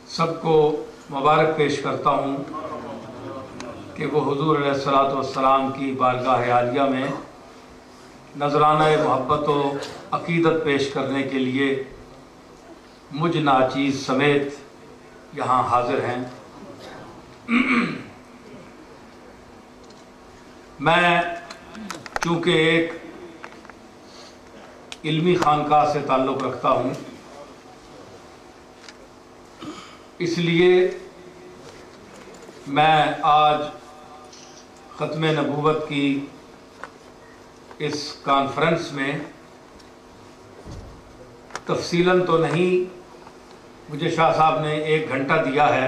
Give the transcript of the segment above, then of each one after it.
سب کو مبارک پیش کرتا ہوں کہ وہ حضور علیہ الصلوۃ والسلام کی بارگاہ عالیہ میں نذرانہ محبت و عقیدت پیش کرنے کے لیے مجھ ناچیز سمیت یہاں حاضر ہیں۔ میں چونکہ ایک علمی خانقاہ سے تعلق رکھتا ہوں، اس لیے میں آج ختم نبوت کی اس کانفرنس میں تفصیلاً تو نہیں، مجھے شاہ صاحب نے 1 گھنٹہ دیا ہے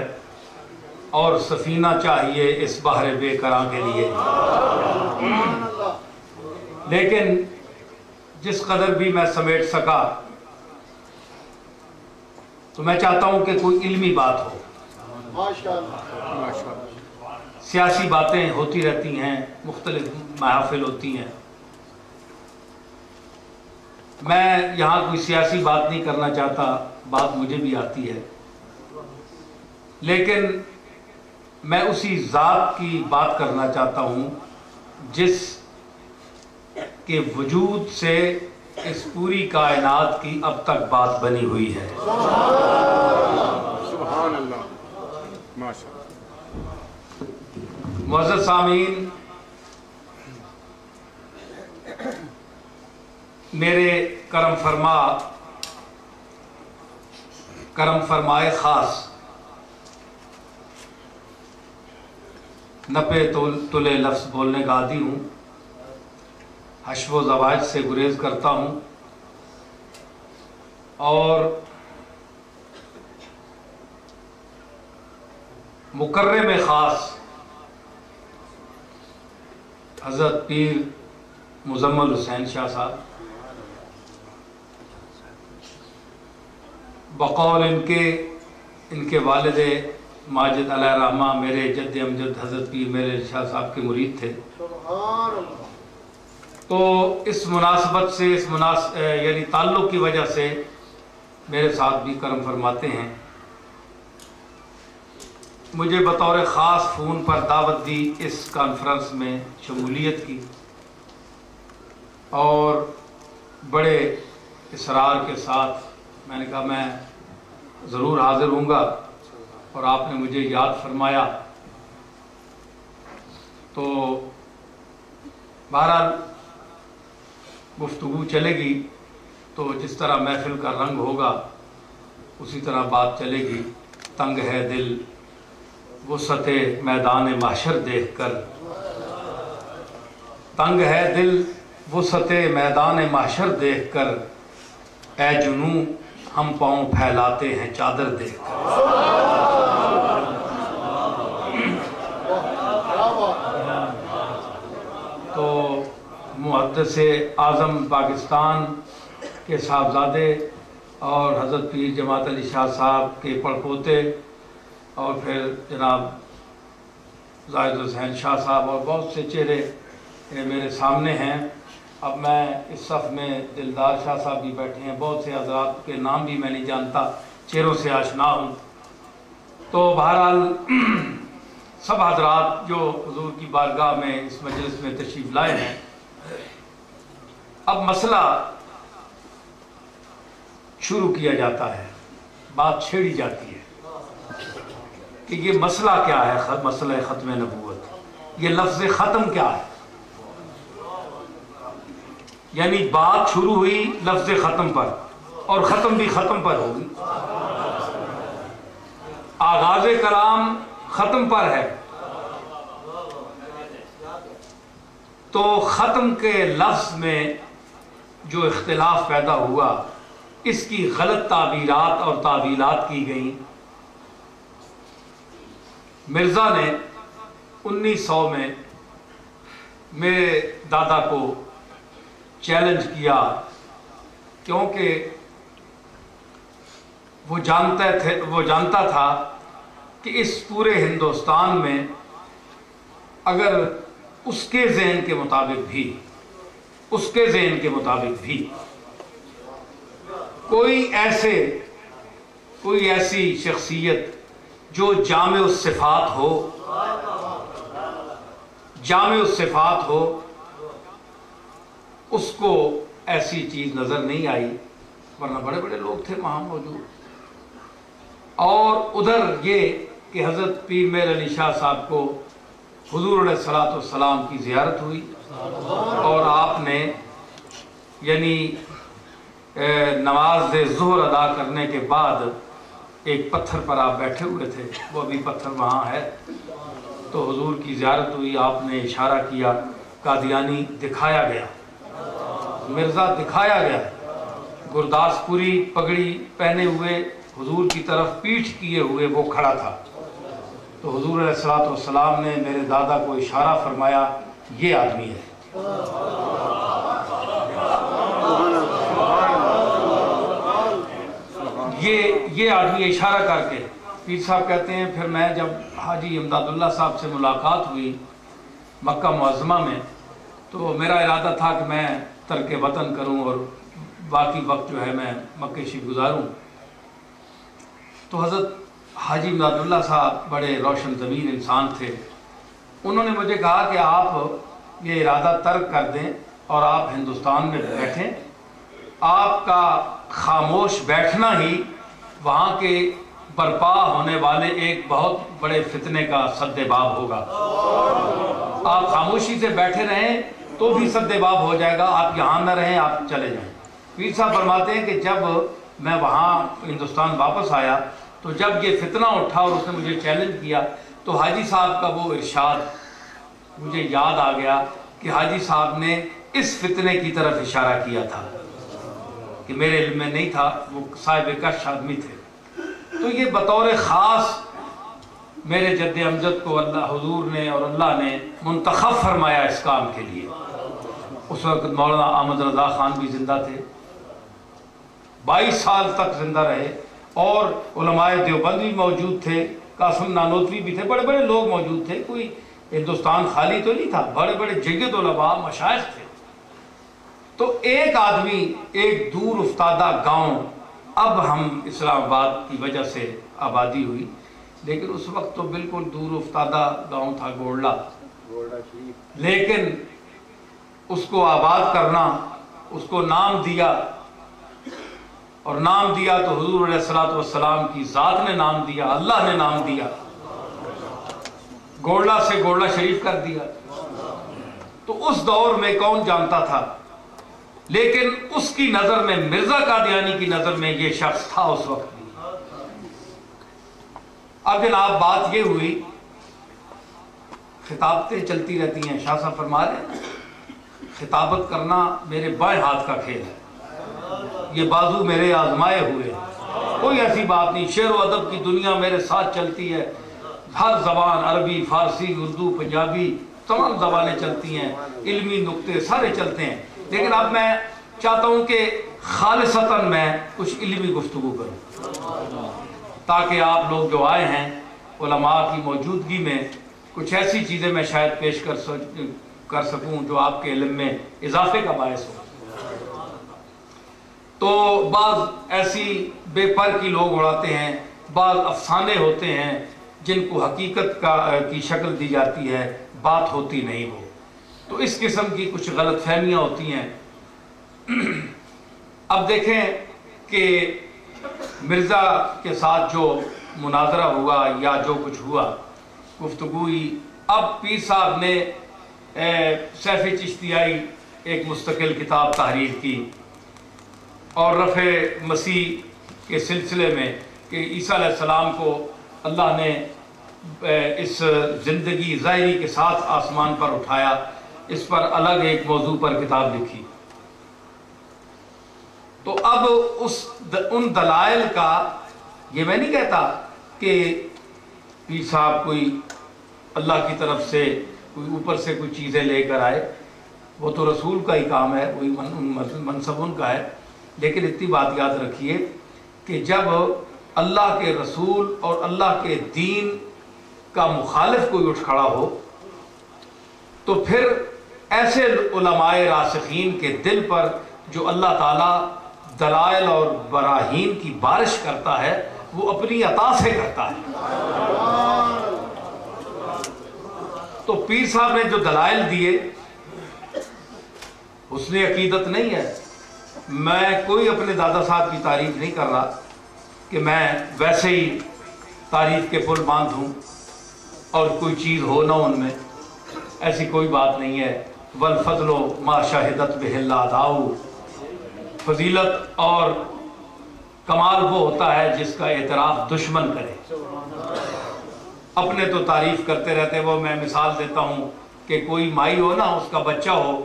اور سفینہ چاہیے اس بحر بے کراں کے لیے، لیکن جس قدر بھی میں سمیٹ سکا تو میں چاہتا ہوں کہ کوئی علمی بات ہو۔ سیاسی باتیں ہوتی رہتی ہیں، مختلف محافل ہوتی ہیں، میں یہاں کوئی سیاسی بات نہیں کرنا چاہتا، بات مجھے بھی آتی ہے، لیکن میں اسی ذات کی بات کرنا چاہتا ہوں جس کے وجود سے اس پوری کائنات کی اب تک بات بنی ہوئی ہے۔ سبحان اللہ، ماشاء اللہ۔ معزز سامعین، میرے کرم فرمائے خاص نپے تلے لفظ بولنے کا عادی ہوں، حشو و زواج سے گریز کرتا ہوں، اور مکرم خاص حضرت پیر مزمل حسین شاہ صاحب، بقول ان کے والد ماجد علیہ الرحمہ میرے جد امجد حضرت پیر میرے شاہ صاحب کے مرید تھے، تو اس مناسبت سے یعنی تعلق کی وجہ سے میرے ساتھ بھی کرم فرماتے ہیں۔ مجھے بطور خاص فون پر دعوت دی اس کانفرنس میں شمولیت کی، اور بڑے اصرار کے ساتھ میں نے کہا میں ضرور حاضر ہوں گا، اور آپ نے مجھے یاد فرمایا، تو بہرحال گفتگو چلے گی، تو جس طرح محفل کا رنگ ہوگا اسی طرح بات چلے گی۔ تنگ ہے دل وسعت میدان محشر دیکھ کر، تنگ ہے دل وسعت میدان محشر دیکھ کر، اے جنوں ہم پاؤں پھیلاتے ہیں چادر دیکھ کر۔ تو محدث اعظم پاکستان کے صاحبزادے اور حضرت پیر جماعت علی شاہ صاحب کے پڑپوتے، اور پھر جناب زاہد حسین شاہ صاحب، اور بہت سے چہرے میرے سامنے ہیں۔ اب میں اس صف میں دلدار شاہ صاحب بھی بیٹھے ہیں، بہت سے حضرات کے نام بھی میں نہیں جانتا، چہروں سے آشنا ہوں۔ تو بہرحال سب حضرات جو حضور کی بارگاہ میں اس مجلس میں تشریف لائے ہیں، اب مسئلہ شروع کیا جاتا ہے، بات چھیڑی جاتی ہے کہ یہ مسئلہ کیا ہے، مسئلہ ختم نبوت، یہ لفظ ختم کیا ہے؟ یعنی بات شروع ہوئی لفظ ختم پر، اور ختم بھی ختم پر ہوگی۔ آغاز کلام ختم پر ہے، تو ختم کے لفظ میں جو اختلاف پیدا ہوا، اس کی غلط تعبیرات اور تعویلات کی گئیں۔ مرزا نے 1900 میں میرے دادا کو چیلنج کیا، کیونکہ وہ جانتا تھا کہ اس پورے ہندوستان میں اگر اس کے ذہن کے مطابق بھی کوئی ایسے کوئی ایسی شخصیت جو جامع الصفات ہو، جامع الصفات ہو، اس کو ایسی چیز نظر نہیں آئی، ورنہ بڑے بڑے لوگ تھے وہاں موجود۔ اور ادھر یہ کہ حضرت پیر میر علی شاہ صاحب کو حضور علیہ الصلوۃ والسلام کی زیارت ہوئی، اور آپ نے یعنی نماز ظہر ادا کرنے کے بعد ایک پتھر پر آپ بیٹھے ہوئے تھے، وہ ابھی پتھر وہاں ہے، تو حضور کی زیارت ہوئی، آپ نے اشارہ کیا، قادیانی دکھایا گیا، مرزا دکھایا گیا، گرداس پوری پگڑی پہنے ہوئے حضور کی طرف پیٹھ کیے ہوئے وہ کھڑا تھا۔ تو حضور علیہ الصلوۃ والسلام نے میرے دادا کو اشارہ فرمایا، یہ آدمی ہے۔ یہ آدمی اشارہ کر کے پیر صاحب کہتے ہیں پھر میں جب حاجی امداد اللہ صاحب سے ملاقات ہوئی مکہ معظمہ میں، تو میرا ارادہ تھا کہ میں ترک وطن کروں اور باقی وقت جو ہے میں مکہ شریف گزاروں۔ تو حضرت حاجی امداد اللہ صاحب بڑے روشن ضمیر انسان تھے، انہوں نے مجھے کہا کہ آپ یہ ارادہ ترک کر دیں اور آپ ہندوستان میں بیٹھیں، آپ کا خاموش بیٹھنا ہی وہاں کے برپا ہونے والے ایک بہت بڑے فتنے کا سد باب ہوگا۔ آپ خاموشی سے بیٹھے رہیں تو بھی سد باب ہو جائے گا، آپ یہاں نہ رہیں، آپ چلے جائیں۔ پیر صاحب فرماتے ہیں کہ جب میں وہاں ہندوستان واپس آیا تو جب یہ فتنہ اٹھا اور اس نے مجھے چیلنج کیا، تو حاجی صاحب کا وہ ارشاد مجھے یاد آ گیا کہ حاجی صاحب نے اس فتنے کی طرف اشارہ کیا تھا کہ میرے علم میں نہیں تھا، وہ صاحب کش آدمی تھے۔ تو یہ بطور خاص میرے جد امجد کو اللہ حضور نے اور اللہ نے منتخب فرمایا اس کام کے لیے۔ اس وقت مولانا احمد رضا خان بھی زندہ تھے، 22 سال تک زندہ رہے، اور علماء دیوبند بھی موجود تھے، قاسم نانوتوی بھی تھے، بڑے بڑے لوگ موجود تھے، کوئی ہندوستان خالی تو نہیں تھا، بڑے بڑے جید علماء مشائخ تھے۔ تو ایک آدمی ایک دور افتادہ گاؤں، اب ہم اسلام آباد کی وجہ سے آبادی ہوئی، لیکن اس وقت تو بالکل دور افتادہ گاؤں تھا گولڈا، لیکن اس کو آباد کرنا، اس کو نام دیا، اور نام دیا تو حضور علیہ الصلوۃ والسلام کی ذات نے نام دیا، اللہ نے نام دیا، گولڈا سے گولڈا شریف کر دیا۔ تو اس دور میں کون جانتا تھا، لیکن اس کی نظر میں، مرزا قادیانی کی نظر میں یہ شخص تھا اس وقت بھی۔ اب جناب بات یہ ہوئی، خطابتیں چلتی رہتی ہیں، شاہ صاحب فرما رہے ہیں خطابت کرنا میرے بائیں ہاتھ کا کھیل ہے، یہ بازو میرے آزمائے ہوئے ہیں، کوئی ایسی بات نہیں، شعر و ادب کی دنیا میرے ساتھ چلتی ہے، ہر زبان، عربی، فارسی، اردو، پنجابی، تمام زبانیں چلتی ہیں، علمی نقطے سارے چلتے ہیں، لیکن اب میں چاہتا ہوں کہ خالصتاً میں کچھ علمی گفتگو کروں، تاکہ آپ لوگ جو آئے ہیں علماء کی موجودگی میں کچھ ایسی چیزیں میں شاید پیش کر سکوں جو آپ کے علم میں اضافے کا باعث ہو۔ تو بعض ایسی بے پر کی لوگ اڑاتے ہیں، بعض افسانے ہوتے ہیں جن کو حقیقت کی شکل دی جاتی ہے، بات ہوتی نہیں وہ، تو اس قسم کی کچھ غلط فہمیاں ہوتی ہیں۔ اب دیکھیں کہ مرزا کے ساتھ جو مناظرہ ہوا یا جو کچھ ہوا، گفتگو ہوئی، اب پیر صاحب نے سیف چشتیائی ایک مستقل کتاب تحریر کی، اور رفع مسیح کے سلسلے میں کہ عیسیٰ علیہ السلام کو اللہ نے اس زندگی ظاہری کے ساتھ آسمان پر اٹھایا، اس پر الگ ایک موضوع پر کتاب لکھی۔ تو اب ان دلائل کا، یہ میں نہیں کہتا کہ پیر صاحب کوئی اللہ کی طرف سے کوئی اوپر سے کوئی چیزیں لے کر آئے، وہ تو رسول کا ہی کام ہے، وہی منصب ان کا ہے، لیکن اتنی بات یاد رکھیے کہ جب اللہ کے رسول اور اللہ کے دین کا مخالف کوئی اٹھ کھڑا ہو تو پھر ایسے علماء راسخین کے دل پر جو اللہ تعالیٰ دلائل اور براہین کی بارش کرتا ہے، وہ اپنی عطا سے کرتا ہے۔ تو پیر صاحب نے جو دلائل دیے حسن عقیدت نہیں ہے۔ میں کوئی اپنے دادا صاحب کی تعریف نہیں کر رہا کہ میں ویسے ہی تعریف کے پل باندھ ہوں اور کوئی چیز ہو نہ ان میں، ایسی کوئی بات نہیں ہے۔ والفضل ما شاہدت بہ الاداء، فضیلت اور کمال وہ ہوتا ہے جس کا اعتراف دشمن کرے۔ اپنے تو تعریف کرتے رہتے، وہ میں مثال دیتا ہوں کہ کوئی مائی ہو نا، اس کا بچہ ہو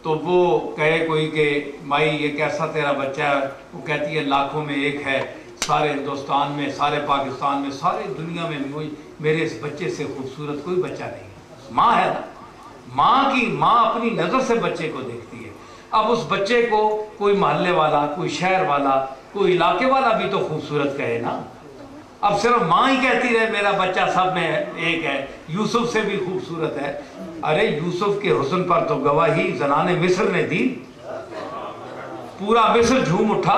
تو وہ کہے کوئی کہ مائی یہ کیسا تیرا بچہ ہے، وہ کہتی ہے لاکھوں میں ایک ہے، سارے ہندوستان میں، سارے پاکستان میں، سارے دنیا میں میرے اس بچے سے خوبصورت کوئی بچہ نہیں ہے۔ ماں ہے نا، ماں اپنی نظر سے بچے کو دیکھتی ہے۔ اب اس بچے کو کوئی محلے والا، کوئی شہر والا، کوئی علاقے والا بھی تو خوبصورت کہے نا۔ اب صرف ماں ہی کہتی رہے میرا بچہ سب میں ایک ہے، یوسف سے بھی خوبصورت ہے۔ ارے یوسف کے حسن پر تو گواہی زنان مصر نے دی، پورا مصر جھوم اٹھا۔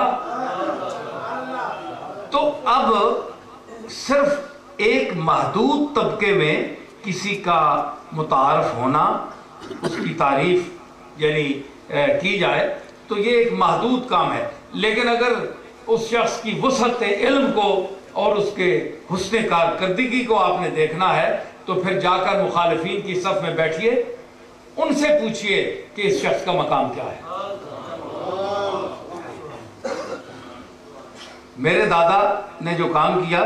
تو اب صرف ایک محدود طبقے میں کسی کا متعارف ہونا، اس کی تعریف یعنی کی جائے تو یہ ایک محدود کام ہے۔ لیکن اگر اس شخص کی وسعت علم کو اور اس کے حسن کارکردگی کو آپ نے دیکھنا ہے تو پھر جا کر مخالفین کی صف میں بیٹھیے، ان سے پوچھئے کہ اس شخص کا مقام کیا ہے۔ میرے دادا نے جو کام کیا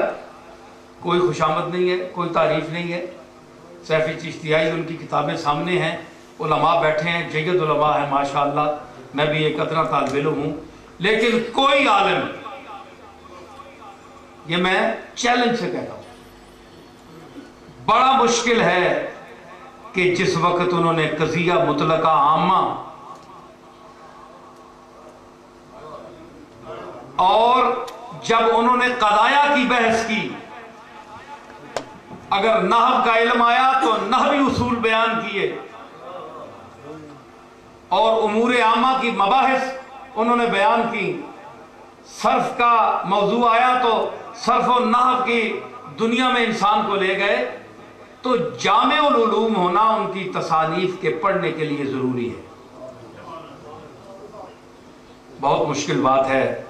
کوئی خوشامد نہیں ہے، کوئی تعریف نہیں ہے۔ سیفی چشتیائی ان کی کتابیں سامنے ہیں، علماء بیٹھے ہیں، جید علماء ہیں ماشاءاللہ، میں بھی ایک ادنا طالب علم ہوں، لیکن کوئی عالم، یہ میں چیلنج سے کہتا ہوں، بڑا مشکل ہے کہ جس وقت انہوں نے قضیہ مطلقہ عامہ اور جب انہوں نے قضایا کی بحث کی، اگر نحو کا علم آیا تو نحوی اصول بیان کیے، اور امور عامہ کی مباحث انہوں نے بیان کی، صرف کا موضوع آیا تو صرف و نحو کی دنیا میں انسان کو لے گئے۔ تو جامع العلوم ہونا ان کی تصانیف کے پڑھنے کے لیے ضروری ہے۔ بہت مشکل بات ہے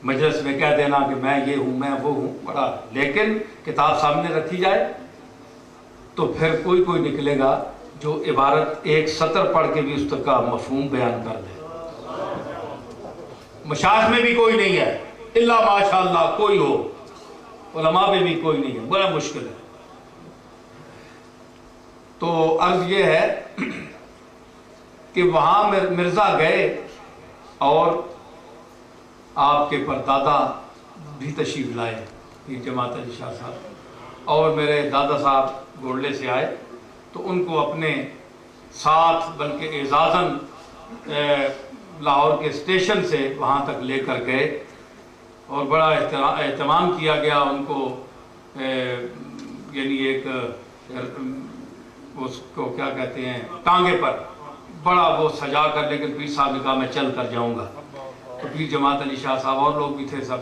مجلس میں کہہ دینا کہ میں یہ ہوں، میں وہ ہوں، بڑا، لیکن کتاب سامنے رکھی جائے تو پھر کوئی نکلے گا جو عبارت ایک سطر پڑھ کے بھی اس کا مفہوم بیان کر دے۔ مشاہخ میں بھی کوئی نہیں ہے، الا ماشاءاللہ کوئی ہو، علماء میں بھی کوئی نہیں ہے، بڑا مشکل ہے۔ تو عرض یہ ہے کہ وہاں مرزا گئے اور آپ کے پردادا بھی تشریف لائے، پیر جماعت علی شاہ صاحب، اور میرے دادا صاحب گوڑلے سے آئے تو ان کو اپنے ساتھ بلکہ اعزازاً لاہور کے اسٹیشن سے وہاں تک لے کر گئے اور بڑا اہتمام کیا گیا ان کو، یعنی ایک اس کو کیا کہتے ہیں ٹانگے پر بڑا وہ سجا کر، لیکن پیر صاحب نے کہا میں چل کر جاؤں گا، تو پیر جماعت علی شاہ صاحب اور لوگ بھی تھے سب،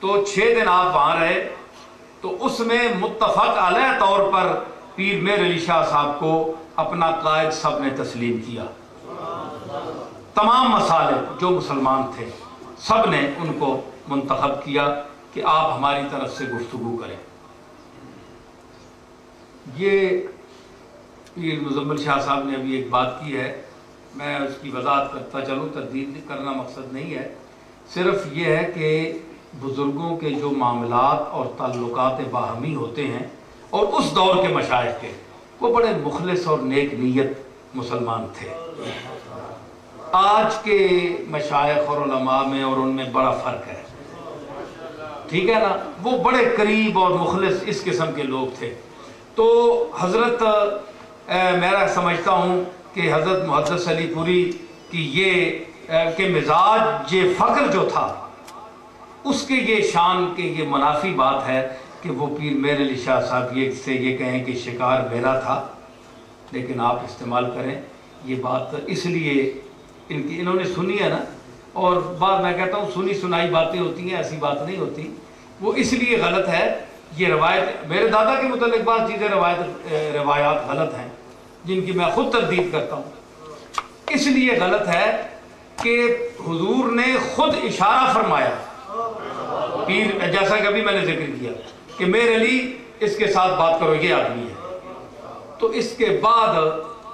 تو 6 دن آپ وہاں رہے۔ تو اس میں متفق علیہ طور پر پیر میر علی شاہ صاحب کو اپنا قائد سب نے تسلیم کیا۔ تمام مسالک جو مسلمان تھے سب نے ان کو منتخب کیا کہ آپ ہماری طرف سے گفتگو کریں۔ یہ پیر مزمل شاہ صاحب نے ابھی ایک بات کی ہے، میں اس کی وضاحت کرتا چلوں، تردید کرنا مقصد نہیں ہے، صرف یہ ہے کہ بزرگوں کے جو معاملات اور تعلقات باہمی ہوتے ہیں اور اس دور کے مشائخ کے، وہ بڑے مخلص اور نیک نیت مسلمان تھے۔ آج کے مشائخ اور علماء میں اور ان میں بڑا فرق ہے، ٹھیک ہے نا، وہ بڑے قریب اور مخلص اس قسم کے لوگ تھے۔ تو حضرت میرا سمجھتا ہوں کہ حضرت محدث علی پوری کی یہ کہ مزاج یہ فخر جو تھا اس کے یہ شان کے یہ منافی بات ہے کہ وہ پیر میر علی شاہ صاحب یہ کہیں کہ شکار میرا تھا، لیکن آپ استعمال کریں یہ بات اس لیے انہوں نے سنی ہے نا، اور بعد میں کہتا ہوں سنی سنائی باتیں ہوتی ہیں، ایسی بات نہیں ہوتی، وہ اس لیے غلط ہے. یہ روایت میرے دادا کے متعلق بعض چیزیں روایات غلط ہیں جن کی میں خود تردید کرتا ہوں. اس لیے غلط ہے کہ حضور نے خود اشارہ فرمایا پیر، جیسا کہ ابھی میں نے ذکر کیا کہ میرے علی اس کے ساتھ بات کرو، یہ آدمی ہے. تو اس کے بعد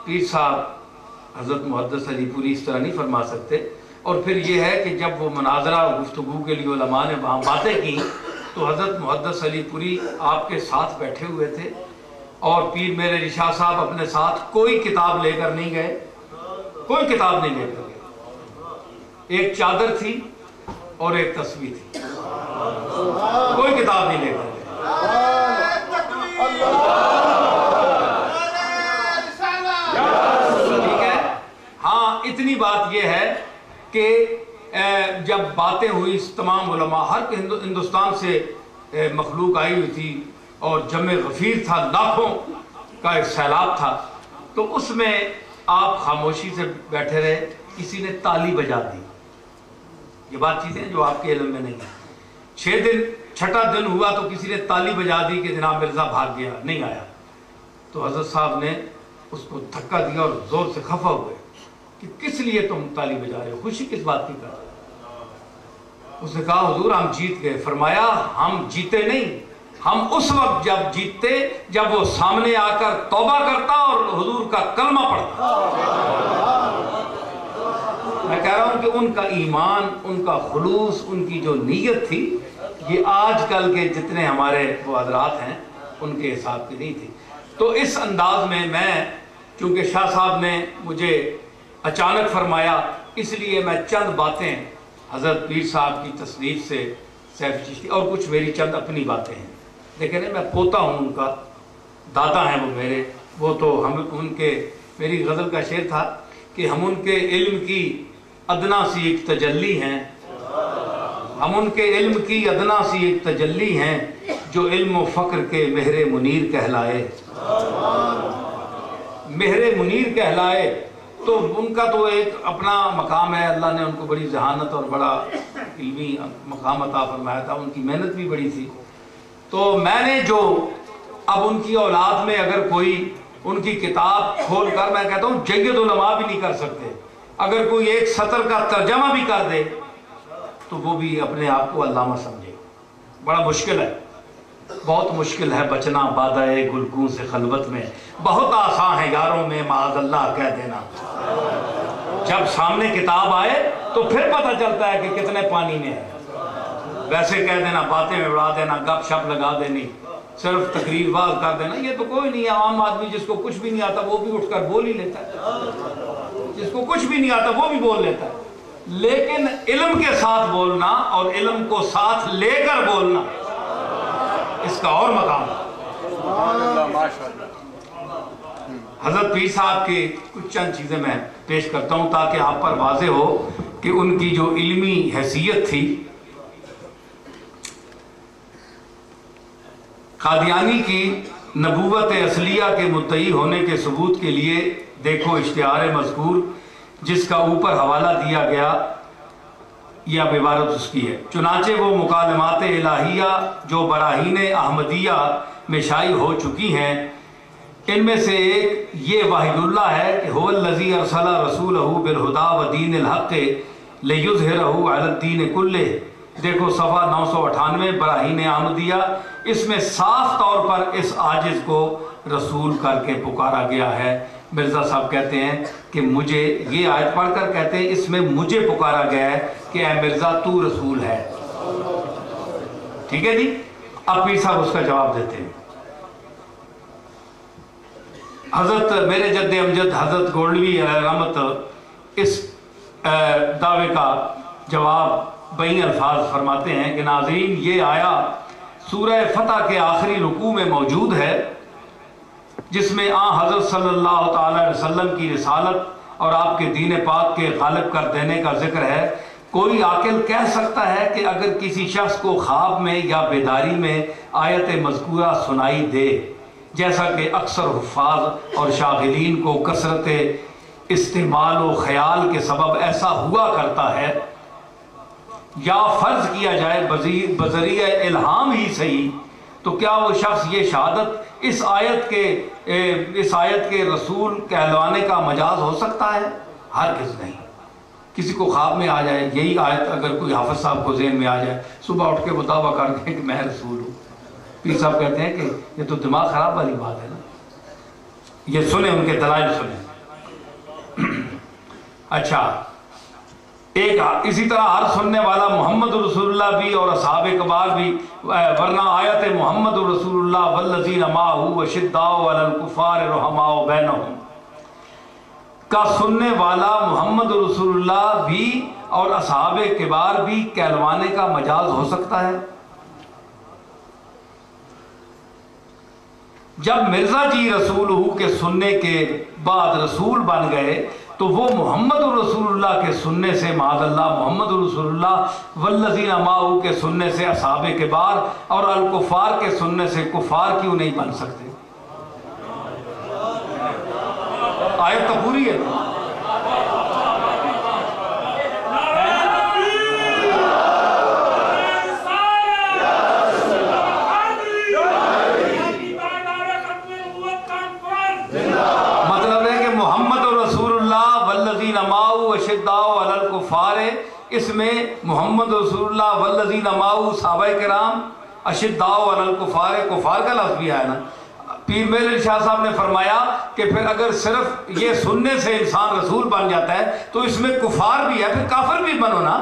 پیر صاحب حضرت محدث علی پوری اس طرح نہیں فرما سکتے. اور پھر یہ ہے کہ جب وہ مناظرہ گفتگو کے لیے علماء نے وہاں باتیں کی تو حضرت محدث علی پوری آپ کے ساتھ بیٹھے ہوئے تھے، اور پیر میرے علی شاہ صاحب اپنے ساتھ کوئی کتاب لے کر نہیں گئے، کوئی کتاب نہیں لے کر گئے. ایک چادر تھی اور ایک تسبیح تھی، کوئی کتاب نہیں لے کر گئے. ٹھیک ہے. ہاں اتنی بات یہ ہے کہ جب باتیں ہوئی تمام علماء، ہر ہندوستان سے مخلوق آئی ہوئی تھی اور جمع غفیر تھا، لاکھوں کا ایک سیلاب تھا، تو اس میں آپ خاموشی سے بیٹھے رہے. کسی نے تالی بجا دی. یہ بات چیزیں جو آپ کے علم میں نہیں ہیں. چھٹا دن ہوا تو کسی نے تالی بجا دی کہ جناب مرزا بھاگ گیا، نہیں آیا. تو حضرت صاحب نے اس کو دھکا دیا اور زور سے خفا ہوئے کہ کس لیے تم تالی بجا رہے ہو، خوشی کس بات کی کر رہے ہو؟ اس نے کہا حضور ہم جیت گئے. فرمایا ہم جیتے نہیں، ہم اس وقت جب جیتتے جب وہ سامنے آ کر توبہ کرتا اور حضور کا کلمہ پڑھتا. میں کہہ رہا ہوں کہ ان کا ایمان، ان کا خلوص، ان کی جو نیت تھی، یہ آج کل کے جتنے ہمارے وہ حضرات ہیں ان کے حساب کی نہیں تھی. تو اس انداز میں چونکہ شاہ صاحب نے مجھے اچانک فرمایا، اس لیے میں چند باتیں حضرت پیر صاحب کی تصنیف سے سیف چشتی اور کچھ میری چند اپنی باتیں ہیں. دیکھیں نا، میں پوتا ہوں ان کا، دادا ہیں وہ میرے. وہ تو ہم ان کے، میری غزل کا شعر تھا کہ ہم ان کے علم کی ادنا سی ایک تجلی ہیں، ہم ان کے علم کی ادنا سی ایک تجلی ہیں، جو علم و فقر کے مہر منیر کہلائے. مہر منیر کہلائے. تو ان کا تو ایک اپنا مقام ہے، اللہ نے ان کو بڑی ذہانت اور بڑا علمی مقام عطا فرمایا تھا، ان کی محنت بھی بڑی تھی. تو میں نے جو اب ان کی اولاد میں اگر کوئی ان کی کتاب کھول کر، میں کہتا ہوں جید علماء بھی نہیں کر سکتے، اگر کوئی ایک سطر کا ترجمہ بھی کر دے تو وہ بھی اپنے آپ کو علامہ سمجھے. بڑا مشکل ہے، بہت مشکل ہے بچنا بادہ گلگوں سے خلوت میں، بہت آسان ہے یاروں میں معاذ اللہ کہہ دینا. جب سامنے کتاب آئے تو پھر پتہ چلتا ہے کہ کتنے پانی میں ہے. ویسے کہہ دینا، باتیں میں اڑا دینا، گپ شپ لگا دینی، صرف تقریر باز کر دینا، یہ تو کوئی نہیں ہے. عام آدمی جس کو کچھ بھی نہیں آتا وہ بھی اٹھ کر بول ہی لیتا ہے، جس کو کچھ بھی نہیں آتا وہ بھی بول لیتا ہے. لیکن علم کے ساتھ بولنا اور علم کو ساتھ لے کر بولنا، اس کا اور مقام ہے. حضرت پیر صاحب کی کچھ چند چیزیں میں پیش کرتا ہوں تاکہ آپ پر واضح ہو کہ ان کی جو علمی حیثیت تھی. قادیانی کی نبوت اصلیہ کے مدعی ہونے کے ثبوت کے لیے دیکھو اشتہار مذکور جس کا اوپر حوالہ دیا گیا، یہ اب عبارت اس کی ہے. چنانچہ وہ مکالمات الہیہ جو براہین احمدیہ میں شائع ہو چکی ہیں، ان میں سے ایک یہ واحد اللہ ہے کہ هو الذی ارسل رسولہ بالہدی ودین الحق لیظہرہ علی الدین کلہ. دیکھو صفحہ 998 براہین احمدیہ. اس میں صاف طور پر اس عاجز کو رسول کر کے پکارا گیا ہے. مرزا صاحب کہتے ہیں کہ مجھے، یہ آیت پڑھ کر کہتے ہیں اس میں مجھے پکارا گیا ہے کہ اے مرزا تو رسول ہے. ٹھیک ہے جی. اب پیر صاحب اس کا جواب دیتے ہیں. حضرت میرے جد امجد حضرت گولڈوی علیہ رحمت اس دعوے کا جواب بین الفاظ فرماتے ہیں کہ ناظرین، یہ آیا سورہ فتح کے آخری رکوع میں موجود ہے جس میں حضرت صلی اللہ تعالی علیہ وسلم کی رسالت اور آپ کے دین پاک کے غالب کر دینے کا ذکر ہے. کوئی عاقل کہہ سکتا ہے کہ اگر کسی شخص کو خواب میں یا بیداری میں آیت مذکورہ سنائی دے، جیسا کہ اکثر حفاظ اور شاغلین کو کثرت استعمال و خیال کے سبب ایسا ہوا کرتا ہے، یا فرض کیا جائے بذریعہ الہام ہی صحیح، تو کیا وہ شخص یہ شہادت اس آیت کے رسول کہلوانے کا مجاز ہو سکتا ہے؟ ہرگز نہیں۔ کسی کو خواب میں آ جائے یہی آیت، اگر کوئی حافظ صاحب کو ذہن میں آ جائے، صبح اٹھ کے وہ دعویٰ کر دیں کہ میں رسول ہوں، پیر صاحب کہتے ہیں کہ یہ تو دماغ خراب والی بات ہے نا، یہ سنیں، ان کے دلائل سنیں۔ اچھا، ایک اسی طرح ہر سننے والا محمد رسول اللہ بھی اور اصحاب کبار بھی، ورنہ آیت محمد رسول اللہ والذین معہ اشداء علی الکفار رحماء بینہم کا سننے والا محمد رسول اللہ بھی اور اصحاب کبار بھی کہلوانے کا مجاز ہو سکتا ہے؟ جب مرزا جی رسول ہو کے سننے کے بعد رسول بن گئے تو وہ محمد رسول اللہ کے سننے سے معاذ اللہ محمد رسول اللہ والذین معہ کے سننے سے اصحاب کبار اور الکفار کے سننے سے کفار کیوں نہیں بن سکتے؟ آیت تو پوری ہے۔ مطلب ہے کہ محمد رسول اللہ والذین معہ اشداء علی الکفار، اس میں محمد رسول اللہ والذین معہ صحابہ کرام، اشداء علی الکفار، کفار کا لفظ بھی آیا نا۔ پیر میرے شاہ صاحب نے فرمایا کہ پھر اگر صرف یہ سننے سے انسان رسول بن جاتا ہے تو اس میں کفار بھی ہے، پھر کافر بھی بنو نا۔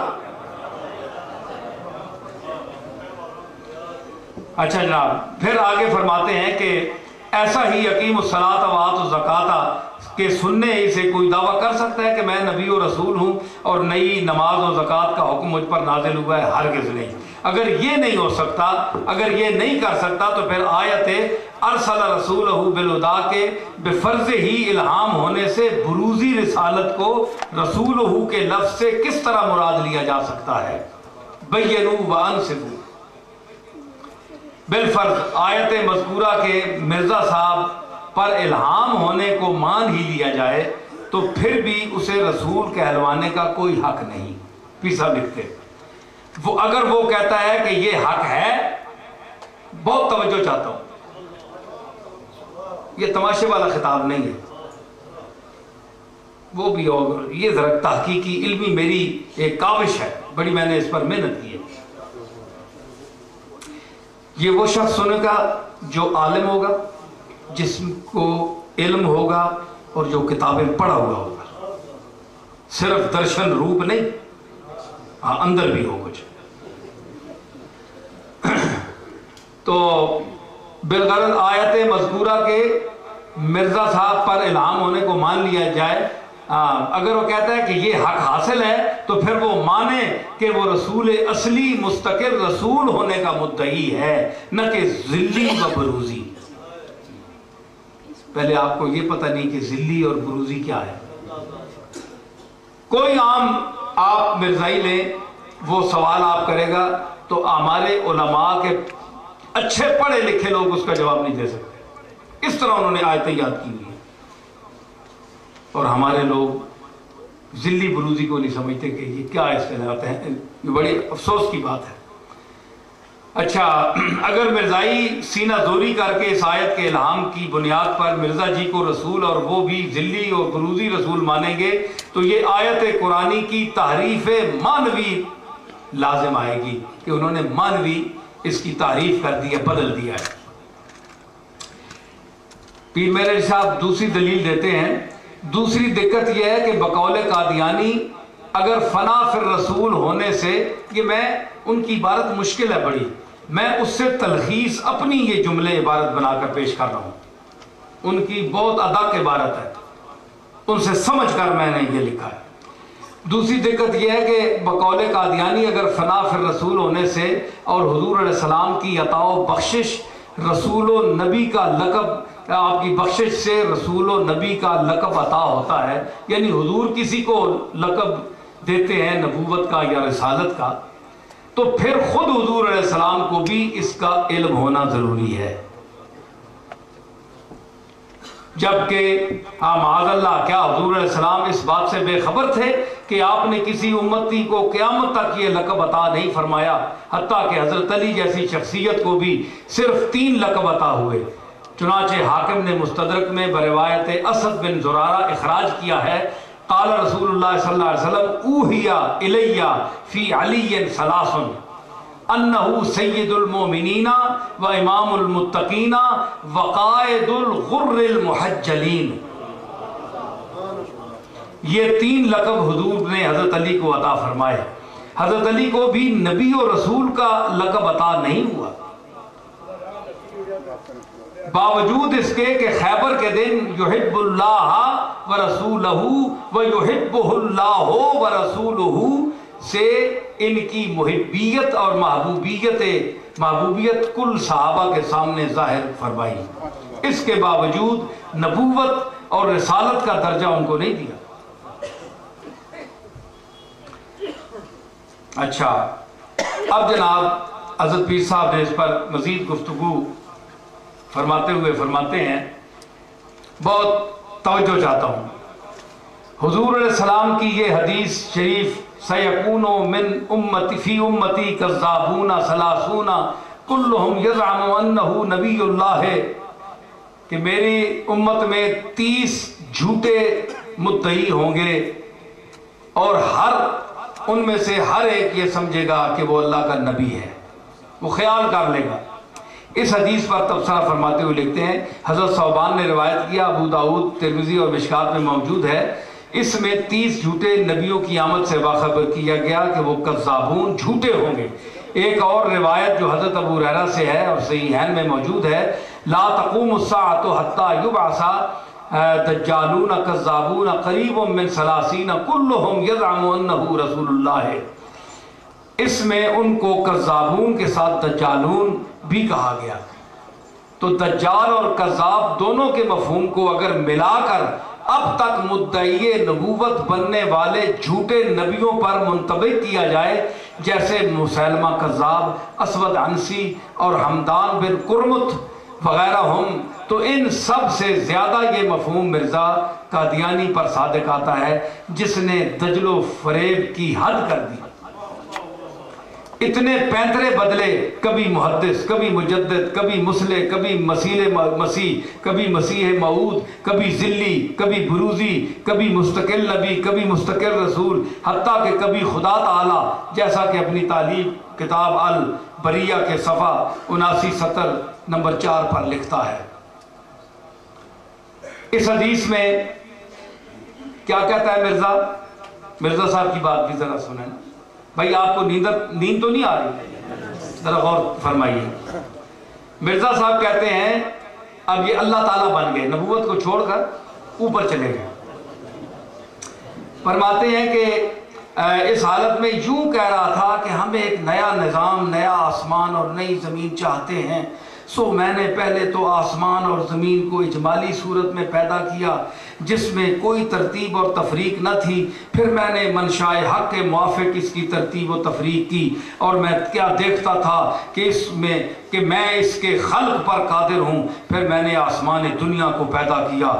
اچھا جناب، پھر آگے فرماتے ہیں کہ ایسا ہی اقیم الصلاۃ وآتوا الزکاۃ کے سننے ہی سے کوئی دعویٰ کر سکتا ہے کہ میں نبی و رسول ہوں اور نئی نماز و زکوٰۃ کا حکم مجھ پر نازل ہوا ہے؟ ہرگز نہیں۔ اگر یہ نہیں ہو سکتا، اگر یہ نہیں کر سکتا تو پھر آیت ارسل رسولہ بالہدیٰ کے بفرض ہی الہام ہونے سے بروزی رسالت کو رسولہ کے لفظ سے کس طرح مراد لیا جا سکتا ہے؟ بینوا وانصفوا بالفرض آیت مذکورہ کے مرزا صاحب پر الہام ہونے کو مان ہی لیا جائے تو پھر بھی اسے رسول کہلوانے کا کوئی حق نہیں۔ پیر صاحب لکھتے وہ اگر وہ کہتا ہے کہ یہ حق ہے، بہت توجہ چاہتا ہوں، یہ تماشے والا خطاب نہیں ہے، وہ بھی اور یہ ذرا تحقیقی علمی میری ایک کاوش ہے، بڑی میں نے اس پر محنت کی ہے۔ یہ وہ شخص سنے گا جو عالم ہوگا، جس کو علم ہوگا اور جو کتابیں پڑھا ہوا ہوگا، صرف درشن روپ نہیں، ہاں اندر بھی ہو کچھ۔ تو بالغرض آیت مذکورہ کے مرزا صاحب پر الہام ہونے کو مان لیا جائے۔ اگر وہ کہتا ہے کہ یہ حق حاصل ہے تو پھر وہ مانے کہ وہ رسول اصلی مستقل رسول ہونے کا مدعی ہے، نہ کہ ذلی و بروزی۔ پہلے آپ کو یہ پتہ نہیں کہ ذلی اور بروزی کیا ہے۔ کوئی عام آپ مرزائی لیں، وہ سوال آپ کرے گا تو ہمارے علماء کے اچھے پڑھے لکھے لوگ اس کا جواب نہیں دے سکتے، اس طرح انہوں نے آیتیں یاد کی ہوئی ہیں، اور ہمارے لوگ ذلی بروزی کو نہیں سمجھتے کہ یہ کیا اصطلاحات ہیں۔ یہ بڑی افسوس کی بات ہے۔ اچھا، اگر مرزائی سینہ زوری کر کے اس آیت کے الہام کی بنیاد پر مرزا جی کو رسول اور وہ بھی ذلی اور بروزی رسول مانیں گے تو یہ آیت قرآنی کی تحریف معنوی لازم آئے گی کہ انہوں نے معنوی اس کی تعریف کر دی ہے، بدل دیا ہے۔ پیر میرے صاحب دوسری دلیل دیتے ہیں، دوسری دقت یہ ہے کہ بقول قادیانی اگر فنا فی الرسول ہونے سے، یہ میں ان کی عبارت مشکل ہے بڑی، میں اس سے تلخیص اپنی یہ جملے عبارت بنا کر پیش کر رہا ہوں، ان کی بہت ادق عبارت ہے، ان سے سمجھ کر میں نے یہ لکھا ہے۔ دوسری دقت یہ ہے کہ بقول قادیانی اگر فنا فی الرسول ہونے سے اور حضور علیہ السلام کی عطا و بخشش رسول و نبی کا لقب، آپ کی بخشش سے رسول و نبی کا لقب عطا ہوتا ہے، یعنی حضور کسی کو لقب دیتے ہیں نبوت کا یا رسالت کا، تو پھر خود حضور علیہ السلام کو بھی اس کا علم ہونا ضروری ہے۔ جبکہ معاذ اللہ کیا حضور علیہ السلام اس بات سے بے خبر تھے کہ آپ نے کسی امتی کو قیامت تک یہ لقب عطا نہیں فرمایا، حتیٰ کہ حضرت علی جیسی شخصیت کو بھی صرف 3 لقب عطا ہوئے۔ چنانچہ حاکم نے مستدرک میں بروایت اسد بن زرارہ اخراج کیا ہے، قال رسول اللہ صلی اللہ علیہ وسلم اوحیا الیہ فی علی ثلاث انہو سید المومنین و امام المتقین وقائد الغر المحجلین۔ یہ 3 لقب حضور نے حضرت علی کو عطا فرمائے۔ حضرت علی کو بھی نبی و رسول کا لقب عطا نہیں ہوا، باوجود اس کے کہ خیبر کے دن یحب اللہ و رسولہ و یحبہ اللہ و رسولہ سے ان کی محبیت اور محبوبیت کل صحابہ کے سامنے ظاہر فرمائی، اس کے باوجود نبوت اور رسالت کا درجہ ان کو نہیں دیا۔ اچھا، اب جناب حضرت پیر صاحب نے اس پر مزید گفتگو فرماتے ہوئے فرماتے ہیں، بہت توجہ چاہتا ہوں، حضور علیہ السلام کی یہ حدیث شریف سیکون من امتی فی امتی کذابون ثلاثون کلہم یزعم انہ نبی اللہ ہے، کہ میری امت میں 30 جھوٹے مدعی ہوں گے اور ان میں سے ہر ایک یہ سمجھے گا کہ وہ اللہ کا نبی ہے، وہ خیال کر لے گا۔ اس حدیث پر تبصرہ فرماتے ہوئے لکھتے ہیں، حضرت ثوبان نے روایت کیا، ابو داؤد ترمذی اور مشکات میں موجود ہے، اس میں 30 جھوٹے نبیوں کی آمد سے باخبر کیا گیا کہ وہ کذابون جھوٹے ہوں گے۔ ایک اور روایت جو حضرت ابو ہریرہ سے ہے اور صحیحین میں موجود ہے، لا تقوم الساعة حتى يبعث دجالون کذابون قریب من 30 کلہم یزعم انہ رسول اللہ ہے۔ اس میں ان کو کذابون کے ساتھ دجالون بھی کہا گیا۔ تو دجال اور کذاب دونوں کے مفہوم کو اگر ملا کر اب تک مدعی نبوت بننے والے جھوٹے نبیوں پر منطبق کیا جائے، جیسے مسیلمہ کذاب، اسود عنسی اور حمدان بن کرمت وغیرہ ہم، تو ان سب سے زیادہ یہ مفہوم مرزا قادیانی پر صادق آتا ہے، جس نے دجل و فریب کی حد کر دی۔ اتنے پینترے بدلے، کبھی محدث، کبھی مجدد، کبھی مسلح، کبھی مسیح، کبھی مسیح موعود، کبھی ذلی، کبھی بروزی، کبھی مستقل نبی، کبھی مستقل رسول، حتیٰ کہ کبھی خدا تعالیٰ، جیسا کہ اپنی تعلیم کتاب البریہ کے صفحہ 79 نمبر 4 پر لکھتا ہے۔ اس حدیث میں کیا کہتا ہے مرزا صاحب کی بات بھی ذرا سنیں نا بھائی، آپ کو نیند تو نہیں آ رہی؟ ذرا غور فرمائیے۔ مرزا صاحب کہتے ہیں اب یہ اللہ تعالیٰ بن گئے، نبوت کو چھوڑ کر اوپر چلے گئے۔ فرماتے ہیں کہ اس حالت میں یوں کہہ رہا تھا کہ ہم ایک نیا نظام، نیا آسمان اور نئی زمین چاہتے ہیں، سو میں نے پہلے تو آسمان اور زمین کو اجمالی صورت میں پیدا کیا جس میں کوئی ترتیب اور تفریق نہ تھی، پھر میں نے منشاء حق کے موافق اس کی ترتیب و تفریق کی، اور میں کیا دیکھتا تھا کہ میں اس کے خلق پر قادر ہوں، پھر میں نے آسمان دنیا کو پیدا کیا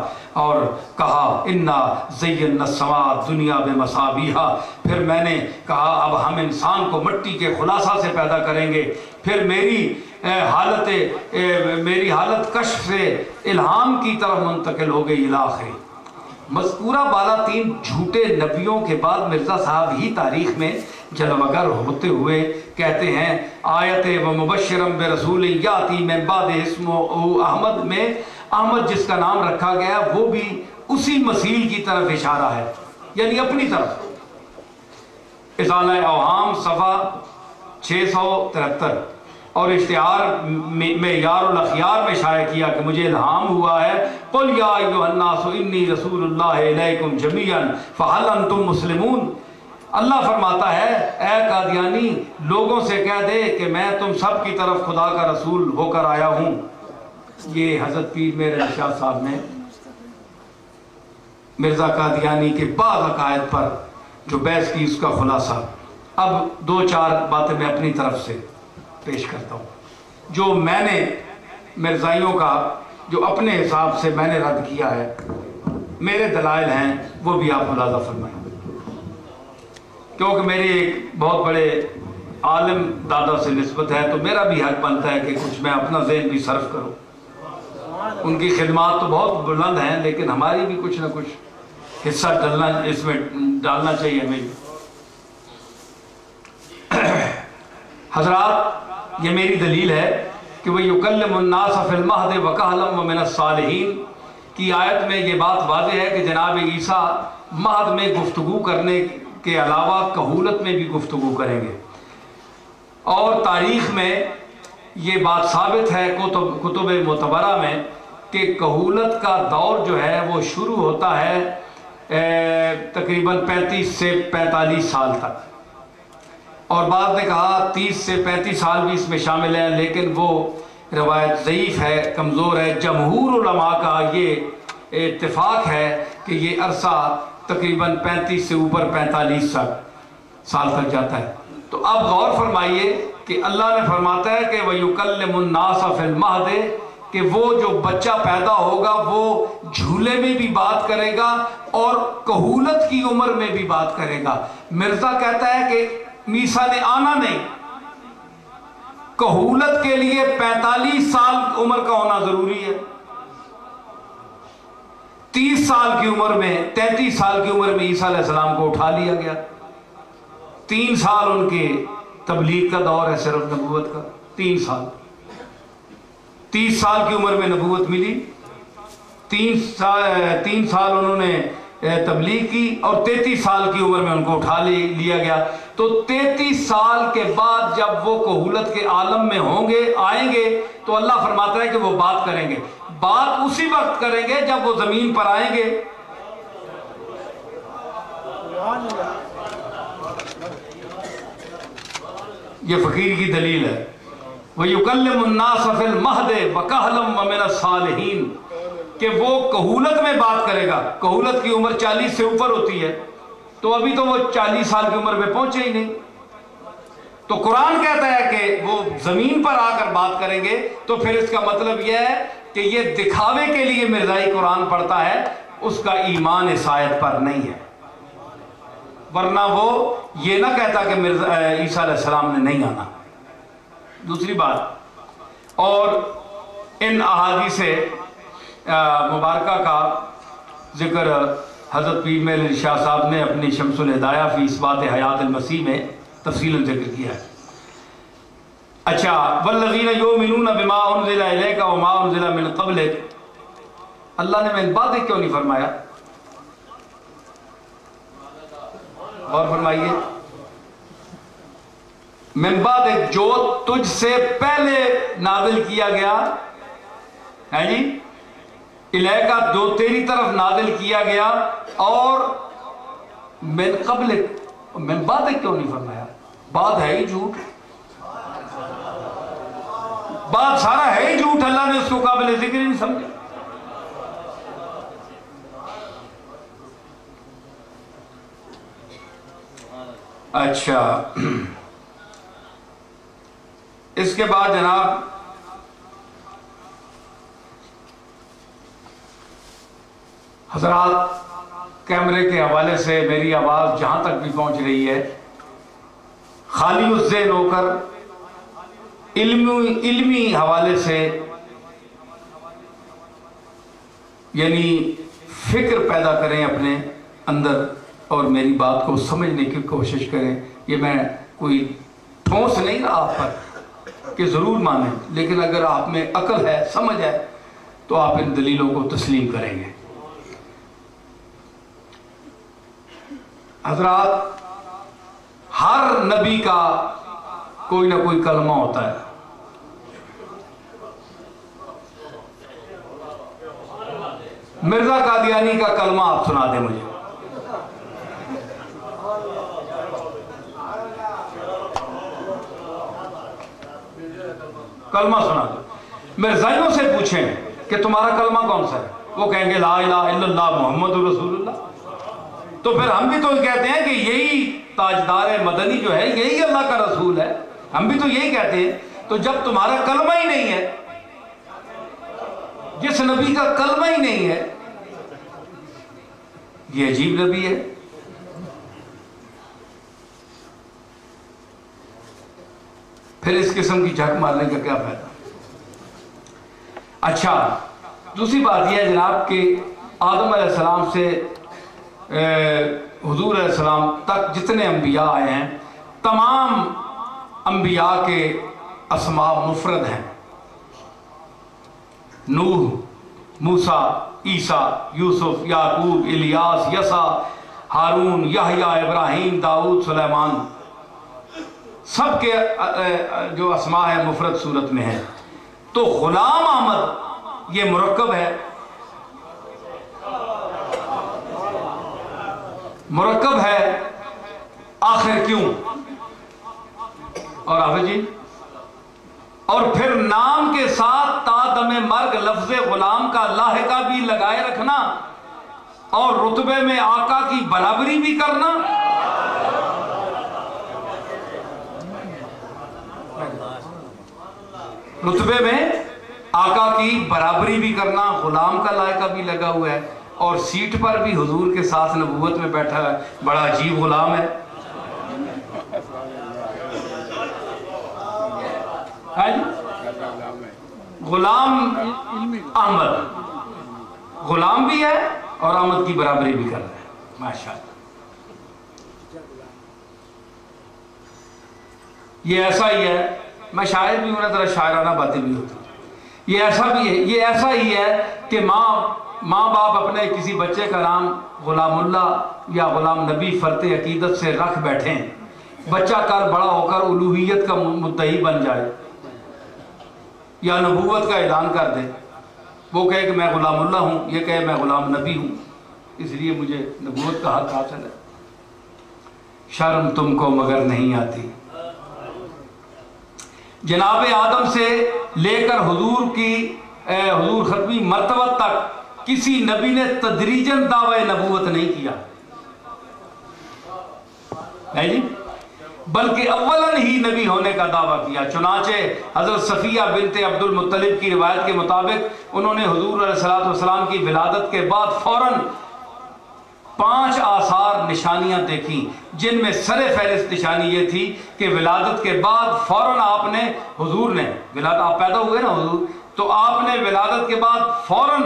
اور کہا انا زینا السماء الدنیا بمصابیح، پھر میں نے کہا اب ہم انسان کو مٹی کے خلاصہ سے پیدا کریں گے، پھر میری حالت کشف سے الہام کی طرف منتقل ہو گئی الی آخری۔ مذکورہ بالا 3 جھوٹے نبیوں کے بعد مرزا صاحب ہی تاریخ میں جلوگر ہوتے ہوئے کہتے ہیں، آیت و مبشرم برسول یاتی من بعد اسمہ احمد میں احمد جس کا نام رکھا گیا وہ بھی اسی مسیح کی طرف اشارہ ہے، یعنی اپنی طرف۔ ازالہ اوہام صفحہ 673 اور اشتہار میں یار الاخیار میں شائع کیا کہ مجھے الہام ہوا ہے، قل یا ایھا الناس انی رسول اللہ الیکم جمیعا فہل انتم مسلمون۔ اللہ فرماتا ہے اے قادیانی لوگوں سے کہہ دے کہ میں تم سب کی طرف خدا کا رسول ہو کر آیا ہوں۔ یہ حضرت پیر میرے شاہ صاحب نے مرزا قادیانی کے بعض عقائد پر جو بحث کی اس کا خلاصہ۔ اب 2-4 باتیں میں اپنی طرف سے پیش کرتا ہوں جو میں نے مرزائیوں کا جو اپنے حساب سے میں نے رد کیا ہے، میرے دلائل ہیں، وہ بھی آپ ملاحظہ فرمائیں، کیونکہ میری ایک بہت بڑے عالم دادا سے نسبت ہے، تو میرا بھی حق بنتا ہے کہ کچھ میں اپنا ذہن بھی صرف کروں۔ ان کی خدمات تو بہت بلند ہیں، لیکن ہماری بھی کچھ نہ کچھ حصہ اس میں ڈالنا چاہیے ہمیں بھی۔ حضرات، یہ میری دلیل ہے کہ وَيُكَلِّمُ النَّاسَ فِي الْمَهْدِ وَكَهْلًا وَمِنَ الصَّالِحِينَ کی آیت میں یہ بات واضح ہے کہ جناب عیسیٰ مہد میں گفتگو کرنے کے علاوہ کہولت میں بھی گفتگو کریں گے، اور تاریخ میں یہ بات ثابت ہے کتب معتبرہ میں کہ کہولت کا دور جو ہے وہ شروع ہوتا ہے تقریباً 35 سے 45 سال تک، اور بعض نے کہا 30 سے 35 سال بھی اس میں شامل ہیں، لیکن وہ روایت ضعیف ہے، کمزور ہے۔ جمہور علماء کا یہ اتفاق ہے کہ یہ عرصہ تقریباً 35 سے اوپر 45 سال تک جاتا ہے۔ تو اب غور فرمائیے کہ اللہ نے فرماتا ہے کہ وَيُكَلِّمُ النَّاسَ فِي الْمَهْدِ کہ وہ جو بچہ پیدا ہوگا وہ جھولے میں بھی بات کرے گا اور کہولت کی عمر میں بھی بات کرے گا۔ مرزا کہتا ہے کہ عیسیٰ نے آنا نہیں، کہولت کے لیے 45 سال عمر کا ہونا ضروری ہے۔ 30 سال کی عمر میں 33 سال کی عمر میں عیسیٰ علیہ السلام کو اٹھا لیا گیا۔ 3 سال ان کے تبلیغ کا دور ہے، صرف نبوت کا 3 سال۔ 30 سال کی عمر میں نبوت ملی، 3 سال انہوں نے تبلیغ کی، اور 33 سال کی عمر میں ان کو اٹھا لیا گیا۔ تو 33 سال کے بعد جب وہ کہولت کے عالم میں ہوں گے، آئیں گے، تو اللہ فرماتا ہے کہ وہ بات کریں گے۔ بات اسی وقت کریں گے جب وہ زمین پر آئیں گے۔ یہ فقیر کی دلیل ہے۔ وَيُكَلِّمُ النَّاسَ فِي الْمَهْدِ وَكَهْلًا وَمِنَ الصَّالِحِينَ کہ وہ کہولت میں بات کرے گا۔ کہولت کی عمر 40 سے اوپر ہوتی ہے، تو ابھی تو وہ 40 سال کی عمر میں پہنچے ہی نہیں۔ تو قرآن کہتا ہے کہ وہ زمین پر آ کر بات کریں گے، تو پھر اس کا مطلب یہ ہے کہ یہ دکھاوے کے لیے مرزائی قرآن پڑھتا ہے، اس کا ایمان اس آیت پر نہیں ہے، ورنہ وہ یہ نہ کہتا کہ عیسیٰ علیہ السلام نے نہیں آنا۔ دوسری بات، اور ان احادیث مبارکہ کا ذکر حضرت پیر محمد علی شاہ صاحب نے اپنی شمس الہدایہ فی اثبات حیات المسیح میں تفصیلاً ذکر کیا ہے۔ اچھا، والذین یؤمنون بما انزل الیک وما انزل من قبلک، اللہ نے من بعد کیوں نہیں فرمایا؟ اور فرمائیے، من بعد جو تجھ سے پہلے نازل کیا گیا ہے جی، الیکا جو تیری طرف نازل کیا گیا، اور من قبل، من بعد کیوں نہیں فرمایا؟ بعد ہے ہی جھوٹ، بعد سارا ہے ہی جھوٹ، اللہ نے اس کو قابل ذکر نہیں سمجھا۔ اچھا، اس کے بعد جناب حضرات، کیمرے کے حوالے سے میری آواز جہاں تک بھی پہنچ رہی ہے، خالی الذہن ہو کر علمی حوالے سے، یعنی فکر پیدا کریں اپنے اندر اور میری بات کو سمجھنے کی کوشش کریں۔ یہ میں کوئی ٹھونس نہیں رہا آپ پر کہ ضرور مانیں، لیکن اگر آپ میں عقل ہے، سمجھ ہے، تو آپ ان دلیلوں کو تسلیم کریں گے۔ حضرات، ہر نبی کا کوئی نہ کوئی کلمہ ہوتا ہے۔ مرزا قادیانی کا کلمہ آپ سنا دیں مجھے۔ کلمہ سنا دیں۔ مرزائیوں سے پوچھیں کہ تمہارا کلمہ کون سا ہے، وہ کہیں گے لا الہ الا اللہ محمد رسول اللہ۔ تو پھر ہم بھی تو کہتے ہیں کہ یہی تاجدار مدنی جو ہے یہی اللہ کا رسول ہے، ہم بھی تو یہی کہتے ہیں۔ تو جب تمہارا کلمہ ہی نہیں ہے، جس نبی کا کلمہ ہی نہیں ہے، یہ عجیب نبی ہے۔ پھر اس قسم کی جھک مارنے کا کیا فائدہ؟ اچھا، دوسری بات یہ ہے جناب کہ آدم علیہ السلام سے حضور علیہ السلام تک جتنے انبیاء آئے ہیں، تمام انبیاء کے اسماء مفرد ہیں۔ نوح، موسیٰ، عیسیٰ، یوسف، یعقوب، الیاس، یسع، ہارون، یحییٰ، ابراہیم، داؤد، سلیمان، سب کے جو اسماء ہیں مفرد صورت میں ہیں۔ تو غلام احمد یہ مرکب ہے، مرکب ہے، آخر کیوں؟ اور حافظ جی، اور پھر نام کے ساتھ تا دم مرگ لفظ غلام کا لاحقہ بھی لگائے رکھنا اور رتبے میں آقا کی برابری بھی کرنا۔ رتبے میں آقا کی برابری بھی کرنا، غلام کا لائقہ بھی لگا ہوا ہے، اور سیٹ پر بھی حضور کے ساتھ نبوت میں بیٹھا ہے، بڑا عجیب غلام ہے۔ غلام احمد غلام بھی ہے اور احمد کی برابری بھی کر رہا ہے، ماشاءاللہ۔ یہ ایسا ہی ہے، میں شاعر بھی ہوں نا، ذرا شاعرانہ باتیں بھی ہوتی ہیں۔ یہ ایسا بھی ہے، یہ ایسا ہی ہے کہ ماں باپ اپنے کسی بچے کا نام غلام اللہ یا غلام نبی فرط عقیدت سے رکھ بیٹھیں، بچہ کل بڑا ہو کر الوہیت کا مدعی بن جائے یا نبوت کا اعلان کر دے، وہ کہے کہ میں غلام اللہ ہوں، یہ کہے میں غلام نبی ہوں، اس لیے مجھے نبوت کا حق حاصل ہے۔ شرم تم کو مگر نہیں آتی۔ جناب آدم سے لے کر حضور ختمی مرتبہ تک کسی نبی نے تدریجاً دعوی نبوت نہیں کیا ہے جی، بلکہ اولاً ہی نبی ہونے کا دعویٰ کیا۔ چنانچہ حضرت صفیہ بنت عبد المطلب کی روایت کے مطابق انہوں نے حضور علیہ السلام کی ولادت کے بعد فوراً 5 آثار نشانیاں دیکھیں، جن میں سر فہرست نشانی یہ تھی کہ ولادت کے بعد فوراً آپ نے آپ پیدا ہوئے نا حضور، تو آپ نے ولادت کے بعد فوراً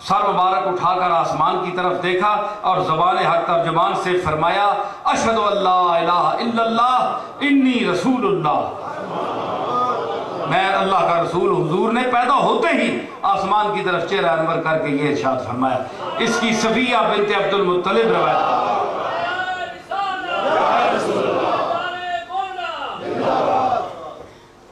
سر مبارک اٹھا کر آسمان کی طرف دیکھا اور زبان حق ترجمان سے فرمایا اشہد ان لا الہ الا اللہ انی رسول اللہ، میں اللہ کا رسول ہوں۔ حضور نے پیدا ہوتے ہی آسمان کی طرف چہرہ انور کر کے یہ ارشاد فرمایا۔ اس کی صفیہ بنت عبد المطلب روایت۔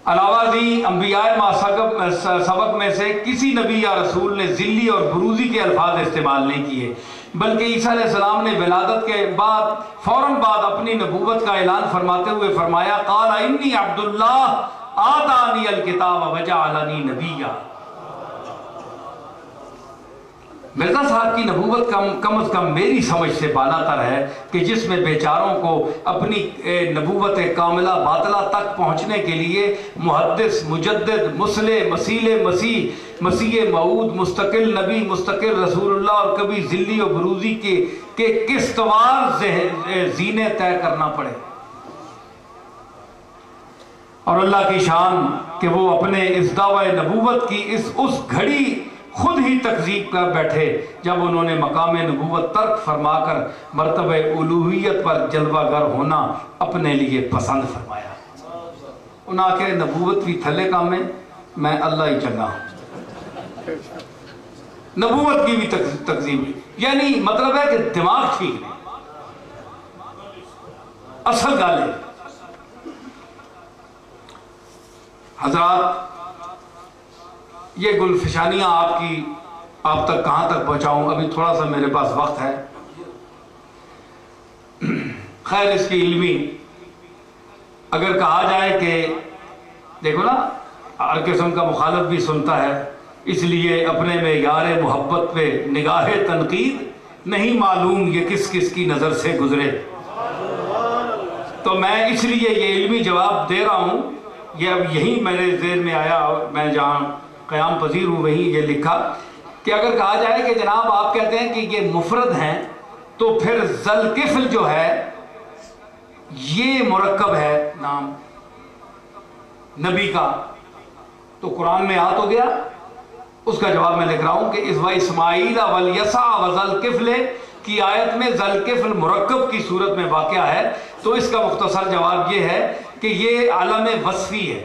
علاوہ ازیں انبیاء ما سبق میں سے کسی نبی یا رسول نے ذلی اور بروزی کے الفاظ استعمال نہیں کیے، بلکہ عیسیٰ علیہ السلام نے ولادت کے بعد فوراً بعد اپنی نبوت کا اعلان فرماتے ہوئے فرمایا قال انی عبداللہ آتانی الکتاب وجعلنی نبیا۔ مرزا صاحب کی نبوت کم از کم میری سمجھ سے بالا تر ہے کہ جس میں بیچاروں کو اپنی نبوت کاملہ باطلہ تک پہنچنے کے لیے محدث، مجدد، مصلح، مسیح موعود، مستقل نبی، مستقل رسول اللہ اور کبھی ذلی و بروزی کے قسطوار زینے طے کرنا پڑے۔ اور اللہ کی شان کہ وہ اپنے اس دعوی نبوت کی اس گھڑی خود ہی تکذیب کر بیٹھے جب انہوں نے مقام نبوت ترک فرما کر مرتبہ الوہیت پر جلوہ گر ہونا اپنے لیے پسند فرمایا۔ انہاں کے نبوت بھی تھلے کام میں اللہ ہی چنگا ہوں، نبوت کی بھی تکذیب، یعنی مطلب ہے کہ دماغ ٹھیک نہیں، اصل گالے۔ حضرات یہ گلفشانیاں آپ تک کہاں تک پہنچاؤں، ابھی تھوڑا سا میرے پاس وقت ہے۔ خیر اس کی علمی اگر کہا جائے کہ دیکھو نا ہر قسم کا مخالف بھی سنتا ہے، اس لیے اپنے میں یار محبت پہ نگاہ تنقید نہیں معلوم یہ کس کس کی نظر سے گزرے۔ تو میں اس لیے یہ علمی جواب دے رہا ہوں، یہ اب یہی میرے ذہن میں آیا، میں جہاں قیام پذیر ہوں وہیں یہ لکھا کہ اگر کہا جائے کہ جناب آپ کہتے ہیں کہ یہ مفرد ہیں تو پھر ذوالکفل جو ہے یہ مرکب ہے نام نبی کا، تو قرآن میں آ تو گیا؟ اس کا جواب میں لکھ رہا ہوں کہ اسماعیل والیسع وذوالکفل کی آیت میں ذوالکفل مرکب کی صورت میں واقع ہے، تو اس کا مختصر جواب یہ ہے کہ یہ علم وصفی ہے،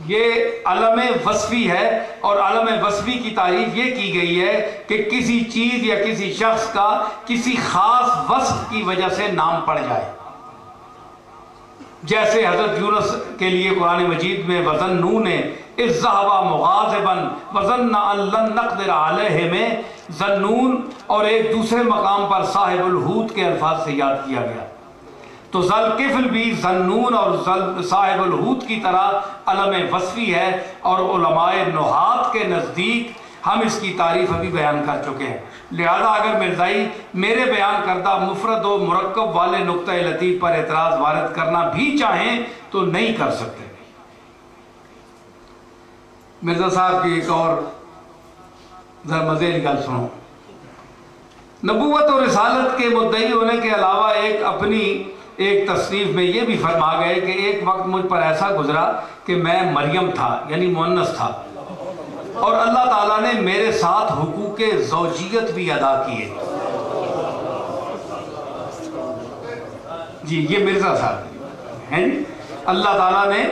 یہ علم وصفی ہے، اور علم وصفی کی تعریف یہ کی گئی ہے کہ کسی چیز یا کسی شخص کا کسی خاص وصف کی وجہ سے نام پڑ جائے، جیسے حضرت یونس کے لیے قرآن مجید میں وَظَنُّونَ اِذْ ذَهَبَ مُغَاضِبًا وَظَنَّ أَن لَّن نَّقْدِرَ عَلَيْهِ میں ذنون اور ایک دوسرے مقام پر صاحب الحوت کے الفاظ سے یاد کیا گیا، تو ذوالکفل بھی ذنون اور صاحب الحوت کی طرح علم وصفی ہے، اور علماء نحات کے نزدیک ہم اس کی تعریف ابھی بیان کر چکے ہیں، لہذا اگر مرزائی میرے بیان کردہ مفرد و مرکب والے نقطہ لطیف پر اعتراض وارد کرنا بھی چاہیں تو نہیں کر سکتے۔ مرزا صاحب کی ایک اور ذرا مزے کی گل سنو۔ نبوت اور رسالت کے مدعی ہونے کے علاوہ اپنی ایک تصنیف میں یہ بھی فرما گئے کہ ایک وقت مجھ پر ایسا گزرا کہ میں مریم تھا، یعنی مؤنث تھا، اور اللہ تعالیٰ نے میرے ساتھ حقوق زوجیت بھی ادا کیے۔ جی یہ مرزا صاحب ہیں، اللہ تعالیٰ نے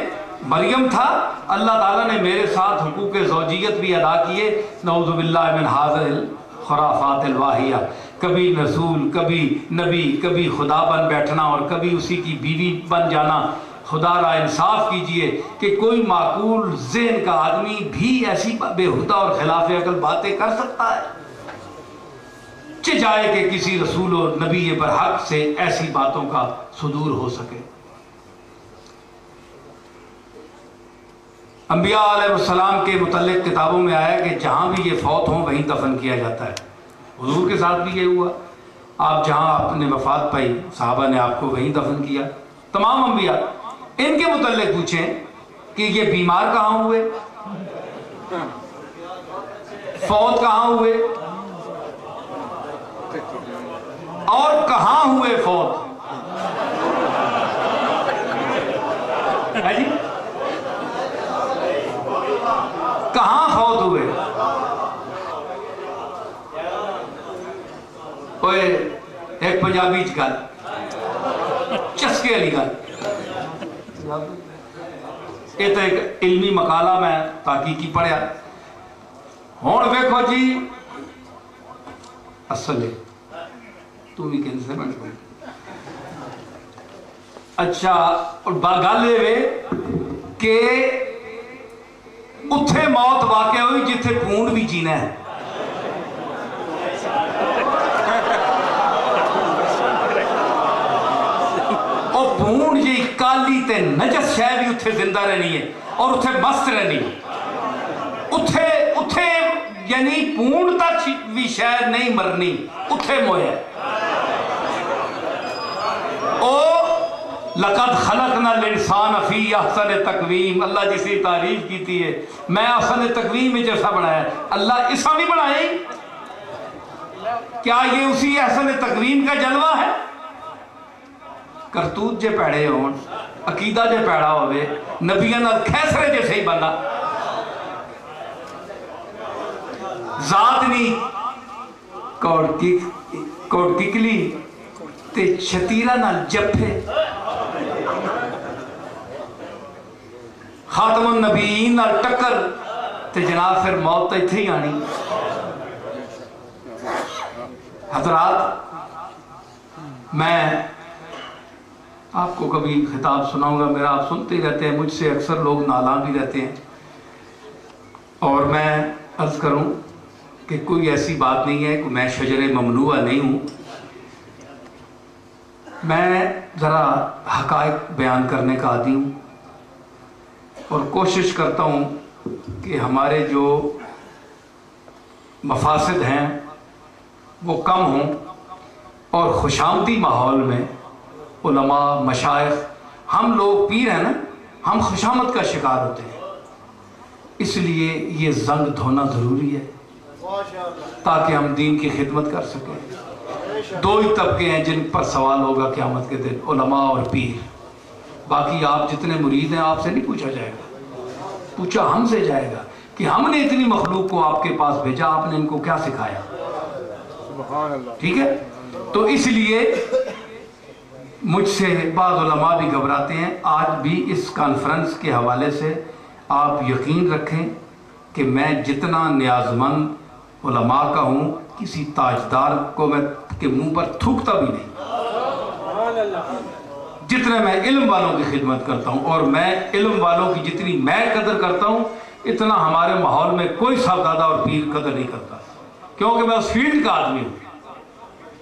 مریم تھا، اللہ تعالیٰ نے میرے ساتھ حقوق زوجیت بھی ادا کیے۔ نعوذ باللہ من هذه الخرافات الواہیہ، کبھی رسول، کبھی نبی، کبھی خدا بن بیٹھنا اور کبھی اسی کی بیوی بن جانا۔ خدا را انصاف کیجئے کہ کوئی معقول ذہن کا آدمی بھی ایسی بےہودہ اور خلاف عقل باتیں کر سکتا ہے؟ چاہے کہ کسی رسول اور نبی برحق سے ایسی باتوں کا صدور ہو سکے۔ انبیاء علیہ السلام کے متعلق کتابوں میں آیا کہ جہاں بھی یہ فوت ہوں وہیں دفن کیا جاتا ہے۔ حضور کے ساتھ بھی یہ ہوا، آپ جہاں آپ نے وفات پائی صحابہ نے آپ کو وہیں دفن کیا۔ تمام انبیاء ان کے متعلق پوچھیں کہ یہ بیمار کہاں ہوئے، فوت کہاں ہوئے اور کہاں ہوئے فوت؟ جی کہاں فوت ہوئے؟ کوئی ایک پنجابی گل چسکے والی گل، یہ تو ایک علمی مقالہ میں تحقیقی پڑھیا۔ ہوں ویکھو جی اصل تو بھی کہنے سے بن اچھا، اور گل یہ کہ اتھے موت واقع ہوئی جتھے پونڈ بھی جینا ہے۔ اور پونڈ جی کالی تے نجس شے بھی اتھے زندہ رہنی ہے اور اتھے مست رہنی ہے۔ اتھے یعنی پونڈ تک بھی شے نہیں مرنی، اتھے مویا ہے۔ او لقد خلقنا الانسان فی احسن تقویم، اللہ جسی تعریف کیتی ہے میں احسن تقویم میں جیسا بنایا ہے، اللہ ایسا بھی بنائے؟ کیا یہ اسی احسن تقویم کا جلوہ ہے؟ کرتوت جے پیڑے ہون، عقیدہ جے پیڑا ہوئے، نبیاں نال کھیسرے جیسے ہی بندہ، ذات نہیں کوڑ ککلی تے شتیرہ نال جپے، خاتم النبیین نال ٹکر تے جناب پھر موت تے تھی آنی۔ حضرات میں آپ کو کبھی خطاب سناؤں گا، میرا آپ سنتے رہتے ہیں، مجھ سے اکثر لوگ نالاں بھی رہتے ہیں، اور میں عرض کروں کہ کوئی ایسی بات نہیں ہے کہ میں شجر ممنوعہ نہیں ہوں، میں ذرا حقائق بیان کرنے کا عادی ہوں اور کوشش کرتا ہوں کہ ہمارے جو مفاسد ہیں وہ کم ہوں، اور خوشامدی ماحول میں علماء، مشائخ، ہم لوگ پیر ہیں نا، ہم خوشامد کا شکار ہوتے ہیں، اس لیے یہ زنگ دھونا ضروری ہے تاکہ ہم دین کی خدمت کر سکیں۔ دو ہی طبقے ہیں جن پر سوال ہوگا قیامت کے دن، علماء اور پیر۔ باقی آپ جتنے مرید ہیں آپ سے نہیں پوچھا جائے گا، پوچھا ہم سے جائے گا کہ ہم نے اتنی مخلوق کو آپ کے پاس بھیجا، آپ نے ان کو کیا سکھایا۔ ٹھیک ہے؟ تو اس لیے مجھ سے بعض علماء بھی گھبراتے ہیں۔ آج بھی اس کانفرنس کے حوالے سے آپ یقین رکھیں کہ میں جتنا نیاز مند علماء کا ہوں، کسی تاجدار کو میں کے منہ پر تھوکتا بھی نہیں، جتنے میں علم والوں کی خدمت کرتا ہوں، اور میں علم والوں کی جتنی میں قدر کرتا ہوں اتنا ہمارے ماحول میں کوئی صاحبزادہ اور پیر قدر نہیں کرتا، کیونکہ میں اس فیلڈ کا آدمی ہوں،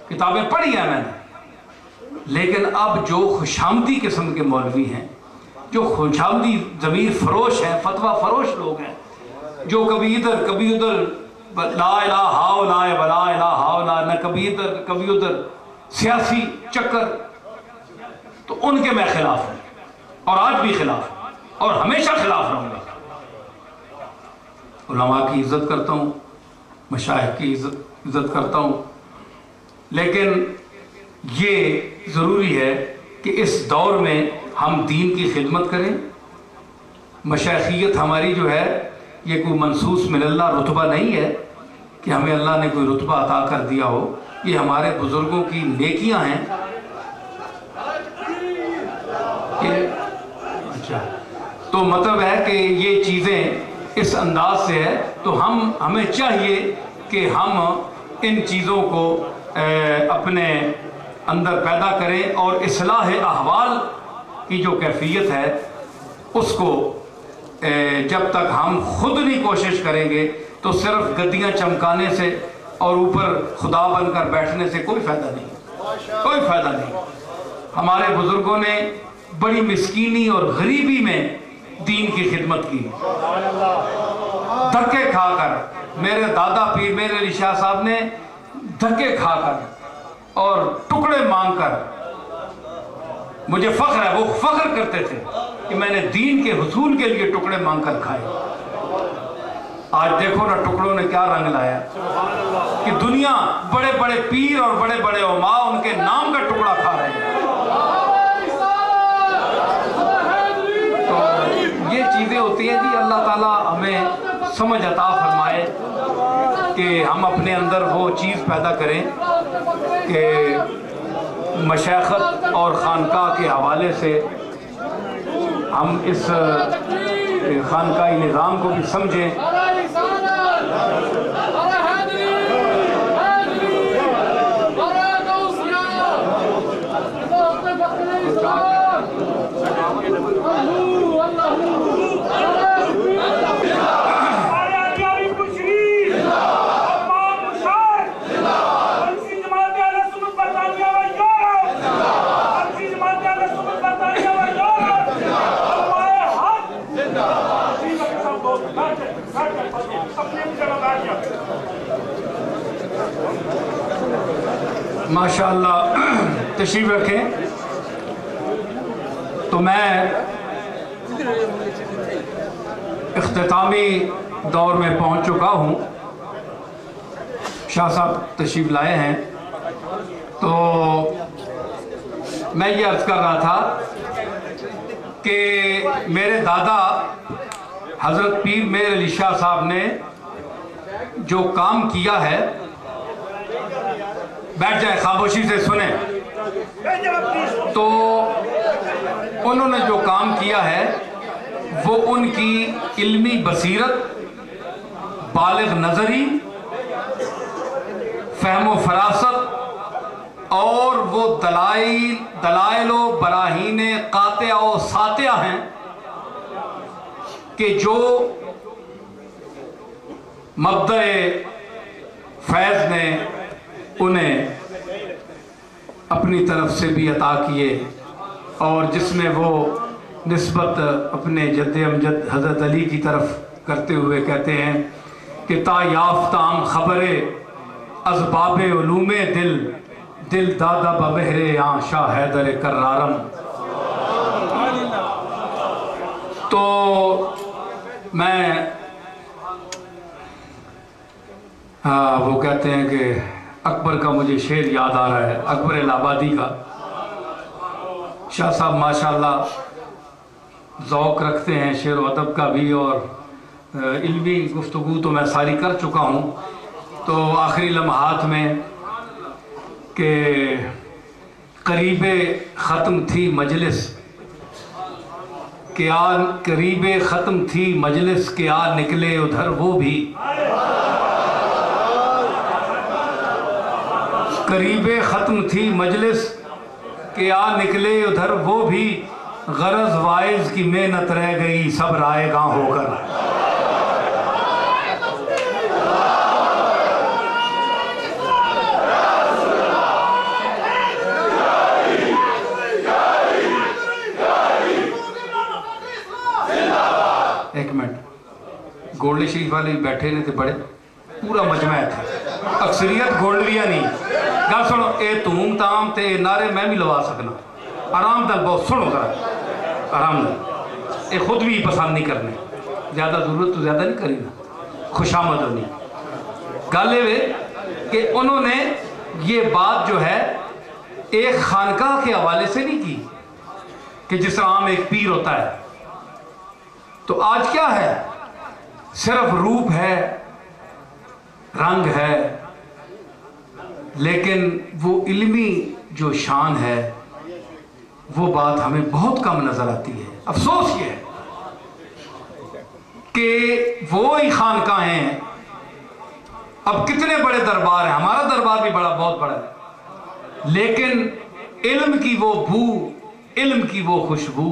کتابیں پڑھی ہیں میں نے۔ لیکن اب جو خوشامدی قسم کے مولوی ہیں، جو خوشامدی ضمیر فروش ہیں، فتویٰ فروش لوگ ہیں، جو کبھی ادھر کبھی ادھر لا الہ ہاؤلائے ولا الہ ہاؤلائے، نہ کبھی ادھر کبھی ادھر سیاسی چکر، تو ان کے میں خلاف ہوں، اور آج بھی خلاف ہوں، اور ہمیشہ خلاف رہوں گا۔ علماء کی عزت کرتا ہوں، مشائخ کی عزت کرتا ہوں، لیکن یہ ضروری ہے کہ اس دور میں ہم دین کی خدمت کریں۔ مشائخیت ہماری جو ہے یہ کوئی منصوص من اللہ رتبہ نہیں ہے کہ ہمیں اللہ نے کوئی رتبہ عطا کر دیا ہو، یہ ہمارے بزرگوں کی نیکیاں ہیں۔ اچھا، تو مطلب ہے کہ یہ چیزیں اس انداز سے ہے، تو ہمیں چاہیے کہ ہم ان چیزوں کو اپنے اندر پیدا کریں، اور اصلاح احوال کی جو کیفیت ہے اس کو جب تک ہم خود نہیں کوشش کریں گے تو صرف گدیاں چمکانے سے اور اوپر خدا بن کر بیٹھنے سے کوئی فائدہ نہیں، کوئی فائدہ نہیں۔ ہمارے بزرگوں نے بڑی مسکینی اور غریبی میں دین کی خدمت کی، دھکے کھا کر۔ میرے دادا پیر میرے علی شاہ صاحب نے دھکے کھا کر اور ٹکڑے مانگ کر، مجھے فخر ہے، وہ فخر کرتے تھے کہ میں نے دین کے حصول کے لیے ٹکڑے مانگ کر کھائے۔ آج دیکھو نا ٹکڑوں نے کیا رنگ لایا کہ دنیا بڑے بڑے پیر اور بڑے بڑے علماء ان کے نام کا ٹکڑا کھا رہے ہیں۔ تو یہ چیزیں ہوتی ہیں جی، اللہ تعالیٰ ہمیں سمجھ عطا فرمائے کہ ہم اپنے اندر وہ چیز پیدا کریں کہ مشائخت اور خانقاہ کے حوالے سے ہم اس خانقاہی نظام کو بھی سمجھیں۔ ماشاءاللہ، تشریف رکھیں۔ تو میں اختتامی دور میں پہنچ چکا ہوں، شاہ صاحب تشریف لائے ہیں، تو میں یہ عرض کر رہا تھا کہ میرے دادا حضرت پیر میر علی شاہ صاحب نے جو کام کیا ہے، بیٹھ جائیں خاموشی سے سنیں، تو انہوں نے جو کام کیا ہے وہ ان کی علمی بصیرت، بالغ نظری، فہم و فراست، اور وہ دلائل و براہین قاطعہ و ساطعہ ہیں کہ جو مبدأ فیض نے انہیں اپنی طرف سے بھی عطا کیے، اور جس میں وہ نسبت اپنے جد امجد حضرت علی کی طرف کرتے ہوئے کہتے ہیں کہ تا یافتام خبر اسباب علوم دل دادا ببہر آن شاہ حیدر کرارم۔ تو میں ہاں وہ کہتے ہیں کہ اکبر کا مجھے شعر یاد آ رہا ہے، اکبر الہٰبادی کا۔ شاہ صاحب ماشاءاللہ ذوق رکھتے ہیں شعر و ادب کا بھی، اور علمی گفتگو تو میں ساری کر چکا ہوں، تو آخری لمحات میں کہ قریب ختم تھی مجلس کہ قریب ختم تھی مجلس کہ نکلے ادھر وہ بھی، قریب ختم تھی مجلس کہ نکلے ادھر وہ بھی، غرض وائز کی محنت رہ گئی سب رائے گاں ہو کر۔ ایک منٹ، گولڈ شریف والے بیٹھے نے تھے، بڑے پورا مجمع تھا، اکثریت گولڈویا نہیں۔ گل سنو، اے تھوم تام تے نعرے میں بھی لوا سکنا، آرام دل بہت سنو ذرا آرام دل، اے خود بھی پسند نہیں کرنے، زیادہ ضرورت تو زیادہ نہیں کریں نا، خوشامد ہونی۔ گل یہ کہ انہوں نے یہ بات جو ہے ایک خانقاہ کے حوالے سے نہیں کی کہ جس طرح عام ایک پیر ہوتا ہے۔ تو آج کیا ہے؟ صرف روپ ہے، رنگ ہے، لیکن وہ علمی جو شان ہے وہ بات ہمیں بہت کم نظر آتی ہے۔ افسوس یہ ہے کہ وہی خانقاہیں ہیں، اب کتنے بڑے دربار ہیں، ہمارا دربار بھی بہت بڑا ہے، لیکن علم کی وہ بو، علم کی وہ خوشبو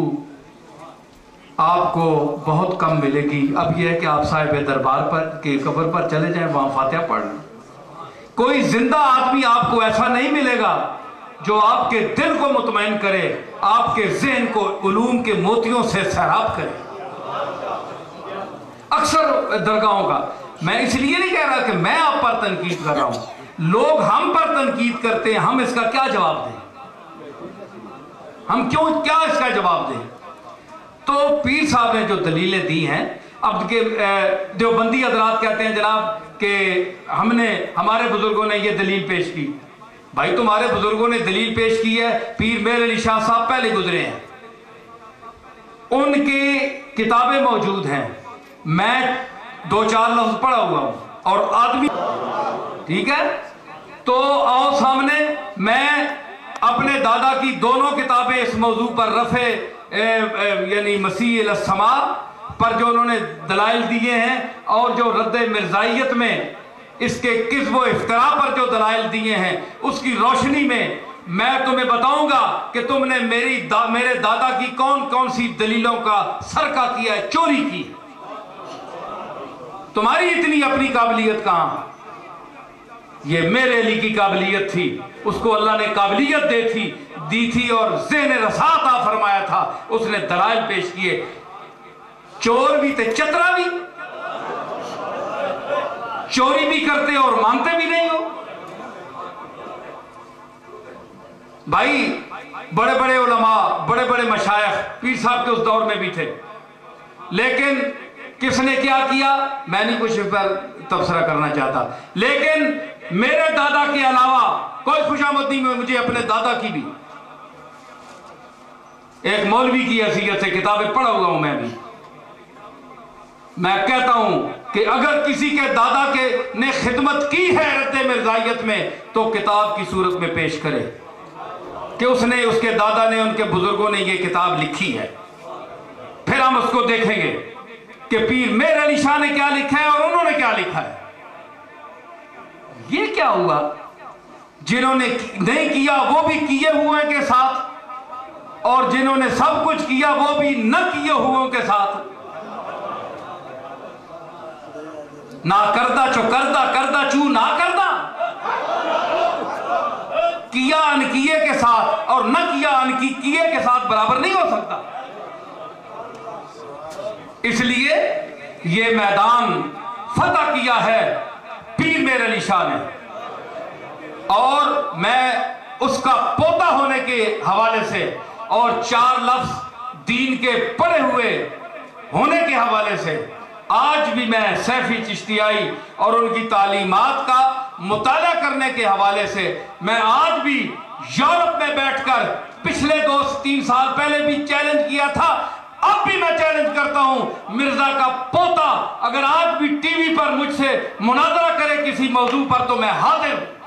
آپ کو بہت کم ملے گی۔ اب یہ ہے کہ آپ صاحب دربار پر کے قبر پر چلے جائیں، وہاں فاتحہ پڑھ لیں، کوئی زندہ آدمی آپ کو ایسا نہیں ملے گا جو آپ کے دل کو مطمئن کرے، آپ کے ذہن کو علوم کے موتیوں سے سیراب کرے۔ اکثر درگاہوں کا، میں اس لیے نہیں کہہ رہا کہ میں آپ پر تنقید کر رہا ہوں، لوگ ہم پر تنقید کرتے ہیں، ہم اس کا کیا جواب دیں؟ ہم کیا اس کا جواب دیں؟ تو پیر صاحب نے جو دلیلیں دی ہیں، اب کہ دیوبندی حضرات کہتے ہیں جناب کہ ہمارے بزرگوں نے یہ دلیل پیش کی۔ بھائی تمہارے بزرگوں نے دلیل پیش کی ہے، پیر میر علی شاہ صاحب پہلے گزرے ہیں، ان کی کتابیں موجود ہیں، میں 2-4 لفظ پڑھا ہوا ہوں اور آدمی ٹھیک ہے، تو آؤ سامنے میں اپنے دادا کی دونوں کتابیں اس موضوع پر رفع یعنی مسیح السماء پر جو انہوں نے دلائل دیے ہیں، اور جو رد مرزائیت میں اس کے کذب و افتراء پر جو دلائل دیے ہیں، اس کی روشنی میں تمہیں بتاؤں گا کہ تم نے میرے دادا کی کون سی دلیلوں کا سرقہ کیا ہے، چوری کی ہے۔ تمہاری اتنی اپنی قابلیت کہاں؟ یہ میرے علی کی قابلیت تھی، اس کو اللہ نے قابلیت دی تھی اور ذہن رسا عطا فرمایا تھا، اس نے دلائل پیش کیے۔ چور بھی تھے، چترا بھی، چوری بھی کرتے اور مانتے بھی نہیں ہو۔ بھائی بڑے بڑے علماء، بڑے بڑے مشائخ پیر صاحب کے اس دور میں بھی تھے، لیکن کس نے کیا کیا میں نہیں کچھ پر تبصرہ کرنا چاہتا، لیکن میرے دادا کے علاوہ کوئی خوشامد نہیں میں مجھے اپنے دادا کی بھی، ایک مولوی کی حیثیت سے کتابیں پڑھا ہوا ہوں میں کہتا ہوں کہ اگر کسی کے دادا کے نے خدمت کی ہے رد مرزائیت میں تو کتاب کی صورت میں پیش کرے کہ اس کے دادا نے، ان کے بزرگوں نے یہ کتاب لکھی ہے، پھر ہم اس کو دیکھیں گے کہ پیر میر علی شاہ نے کیا لکھا ہے اور انہوں نے کیا لکھا ہے۔ یہ کیا ہوا؟ جنہوں نے نہیں کیا وہ بھی کیے ہوئے کے ساتھ، اور جنہوں نے سب کچھ کیا وہ بھی نہ کیے ہوئے کے ساتھ، نہ کردہ چو کردہ، کردہ چو نہ کردہ، کیا ان کیے کے ساتھ اور نہ کیا ان کیے کے ساتھ برابر نہیں ہو سکتا۔ اس لیے یہ میدان فتح کیا ہے پیر میر علی شاہ نے، اور میں اس کا پوتا ہونے کے حوالے سے اور 4 لفظ دین کے پڑھے ہوئے ہونے کے حوالے سے آج بھی میں سیفی چشتیائی اور ان کی تعلیمات کا مطالعہ کرنے کے حوالے سے میں آج بھی یورپ میں بیٹھ کر پچھلے 2-3 سال پہلے بھی چیلنج کیا تھا، اب بھی میں چیلنج کرتا ہوں، مرزا کا پوتا اگر آج بھی ٹی وی پر مجھ سے مناظرہ کرے کسی موضوع پر تو میں حاضر ہوں۔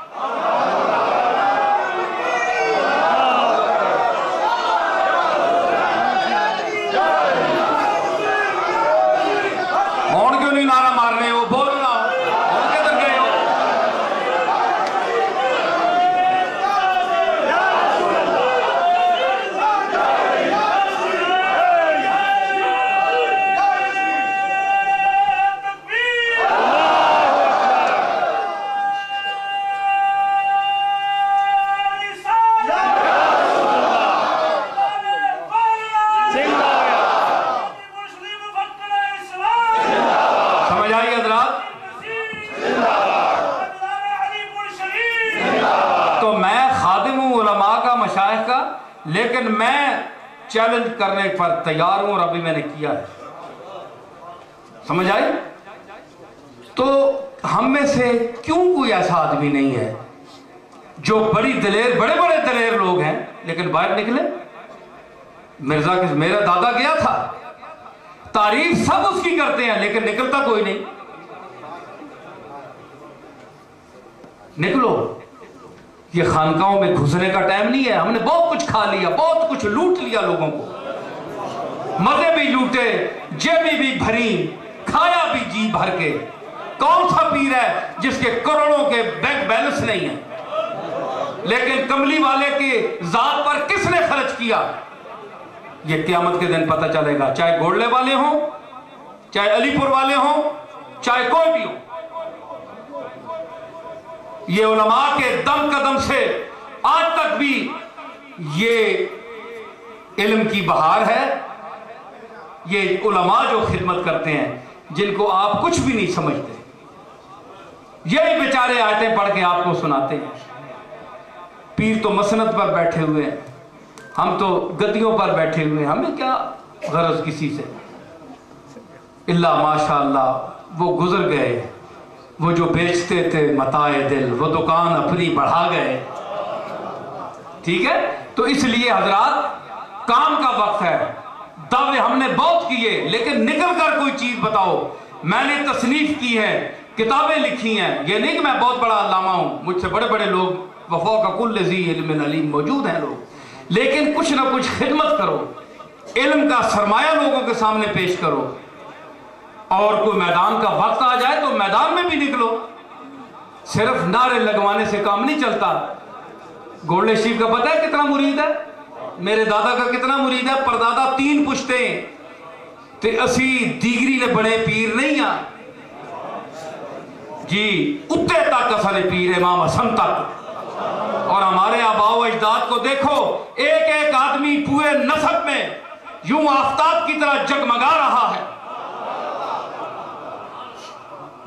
کون کیوں نہیں نعرہ مار رہے ہو؟ بولنا کون کدھر گئے ہو؟ لیکن میں چیلنج کرنے پر تیار ہوں اور ابھی میں نے کیا ہے، سمجھ آئی؟ تو ہم میں سے کیوں کوئی ایسا آدمی نہیں ہے جو بڑے بڑے دلیر لوگ ہیں لیکن باہر نکلے؟ مرزا میرا دادا گیا تھا، تعریف سب اس کی کرتے ہیں لیکن نکلتا کوئی نہیں۔ نکلو، یہ خانقاہوں میں گھسنے کا ٹائم نہیں ہے، ہم نے بہت کچھ کھا لیا، بہت کچھ لوٹ لیا لوگوں کو، مزے بھی لوٹے، جیبیں بھی بھری، کھایا بھی جی بھر کے۔ کون سا پیر ہے جس کے کروڑوں کے بینک بیلنس نہیں ہے؟ لیکن کملی والے کی ذات پر کس نے خرچ کیا؟ یہ قیامت کے دن پتہ چلے گا، چاہے گوڑلے والے ہوں، چاہے علی پور والے ہوں، چاہے کوئی بھی ہوں۔ یہ علماء کے دم قدم سے آج تک بھی یہ علم کی بہار ہے۔ یہ علماء جو خدمت کرتے ہیں جن کو آپ کچھ بھی نہیں سمجھتے، یہی بیچارے آیتیں پڑھ کے آپ کو سناتے ہیں۔ پیر تو مسند پر بیٹھے ہوئے ہیں، ہم تو گدیوں پر بیٹھے ہوئے ہیں، ہمیں کیا غرض کسی سے؟ اللہ ماشاءاللہ وہ گزر گئے، وہ جو بیچتے تھے متاع دل، وہ دکان اپنی بڑھا گئے۔ ٹھیک ہے؟ تو اس لیے حضرات کام کا وقت ہے، دعوے ہم نے بہت کیے لیکن نکل کر کوئی چیز بتاؤ۔ میں نے تصنیف کی ہے، کتابیں لکھی ہیں، یہ نہیں کہ میں بہت بڑا علامہ ہوں، مجھ سے بڑے بڑے لوگ وفوق کل ذی علم علیم موجود ہیں لوگ، لیکن کچھ نہ کچھ خدمت کرو، علم کا سرمایہ لوگوں کے سامنے پیش کرو، اور کوئی میدان کا وقت آ جائے تو میدان میں بھی نکلو۔ صرف نعرے لگوانے سے کام نہیں چلتا۔ گولڈے شریف کا پتہ ہے کتنا مرید ہے؟ میرے دادا کا کتنا مرید ہے؟ پردادا 3 پشتیں تے اسی دیگری نے بڑے پیر نہیں ہیں جی، اتے تک اصل پیر امام حسن تک۔ اور ہمارے آباء و اجداد کو دیکھو، ایک ایک آدمی پورے نسب میں یوں آفتاب کی طرح جگمگا رہا ہے۔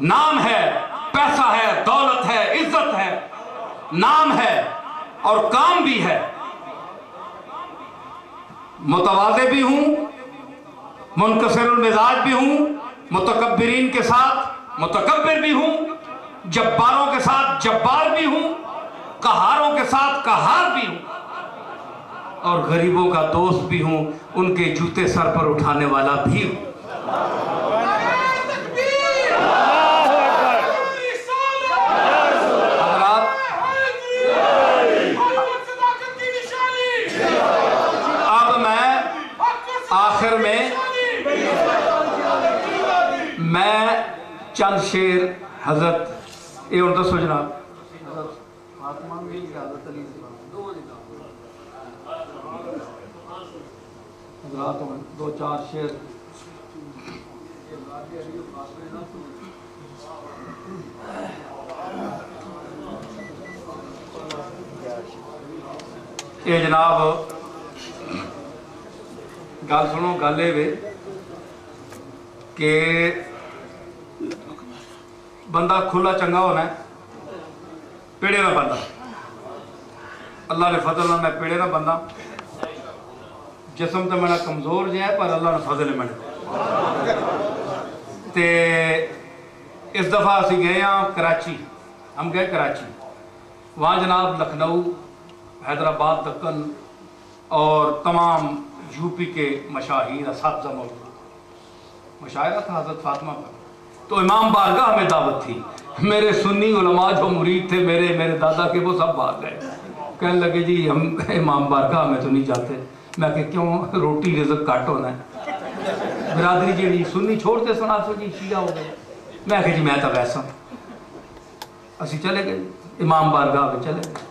نام ہے، پیسہ ہے، دولت ہے، عزت ہے، نام ہے اور کام بھی ہے۔ متواضع بھی ہوں، منکسر المزاج بھی ہوں، متکبرین کے ساتھ متکبر بھی ہوں، جباروں کے ساتھ جبار بھی ہوں، قہاروں کے ساتھ قہار بھی ہوں، اور غریبوں کا دوست بھی ہوں، ان کے جوتے سر پر اٹھانے والا بھی ہوں۔ آخر میں چند شیر حضرت یہ ان دسو جناب، حضرات 2-4 شیر یہ جناب گل سنو، گل یہ کہ بندہ کھلا چنگا ہونا ہے، پیڑے نہ بندہ۔ اللہ نے فضل نہ میں پیڑے نہ بندہ، جسم تو میرا کمزور جہا ہے پر اللہ نے فضل ہے میرے تے اس دفعہ اسی گئے ہاں کراچی، ہم گئے کراچی، وہاں جناب لکھنؤ، حیدرآباد، دکن اور تمام یو پی کے مشاہیر اساتذہ موجود، مشاعرہ تھا حضرت فاطمہ پر، تو امام بارگاہ میں دعوت تھی، میرے سنی علماء جو مرید تھے میرے دادا کے، وہ سب بھاگ گئے، کہنے لگے جی ہم امام بارگاہ میں تو نہیں جاتے، میں کہ کیوں، روٹی رزق کٹ ہونا ہے، برادری جیڑی سنی چھوڑتے سنا سو جی شیعہ ہو گئے، میں کہ جی میں تو ویسا، اسی چلے گئے امام بارگاہ میں، چلے گئے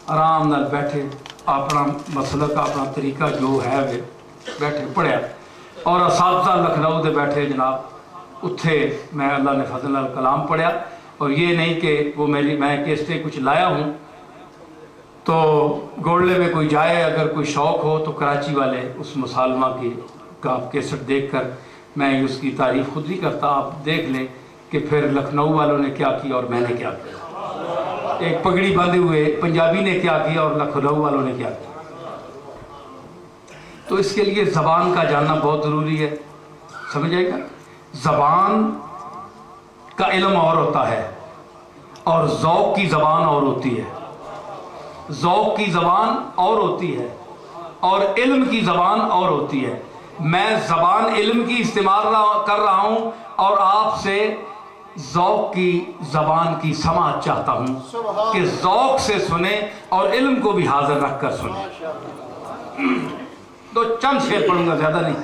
آرام نال بیٹھے، اپنا مسلک اپنا طریقہ جو ہے بیٹھے پڑھیا، اور اساتذہ لکھنؤ دے بیٹھے جناب، اتھے میں اللہ نے فضل نال کلام پڑھیا، اور یہ نہیں کہ وہ میں کیسٹیں کچھ لایا ہوں تو گوڑلے میں کوئی جائے، اگر کوئی شوق ہو تو کراچی والے اس مسالمہ کی کا کیسٹ دیکھ کر میں اس کی تعریف خود نہیں کرتا، آپ دیکھ لیں کہ پھر لکھنؤ والوں نے کیا کیا اور میں نے کیا کیا، ایک پگڑی باندھے ہوئے پنجابی نے کیا کیا اور لکھنؤ والوں نے کیا کیا، تو اس کے لیے زبان کا جاننا بہت ضروری ہے، سمجھ آئے گا، زبان کا علم اور ہوتا ہے اور ذوق کی زبان اور ہوتی ہے، ذوق کی زبان اور ہوتی ہے اور علم کی زبان اور ہوتی ہے، میں زبان علم کی استعمال کر رہا ہوں اور آپ سے ذوق کی زبان کی سماعت چاہتا ہوں کہ ذوق سے سنیں اور علم کو بھی حاضر رکھ کر سنیں، تو چند شعر پڑھوں گا، زیادہ نہیں۔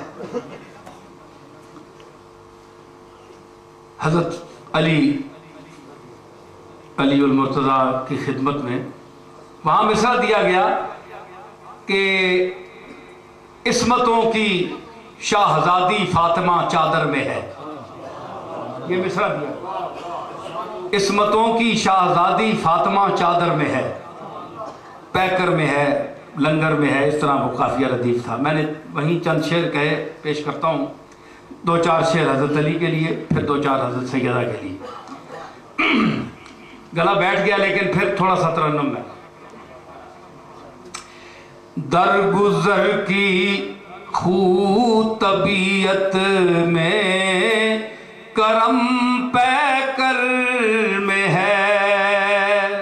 حضرت علی المرتضیٰ کی خدمت میں وہاں مصرع دیا گیا کہ عصمتوں کی شاہزادی فاطمہ چادر میں ہے، یہ مصرع دیا، عصمتوں کی شاہزادی فاطمہ چادر میں ہے، پیکر میں ہے، لنگر میں ہے، اس طرح وہ قافیہ ردیف تھا۔ میں نے وہیں چند شعر کہے، پیش کرتا ہوں، 2-4 شعر حضرت علی کے لیے، پھر 2-4 حضرت سیدہ کے لیے، گلا بیٹھ گیا لیکن پھر تھوڑا سا ترنم میں۔ درگزر کی خو طبیعت میں کرم پیکر میں ہے،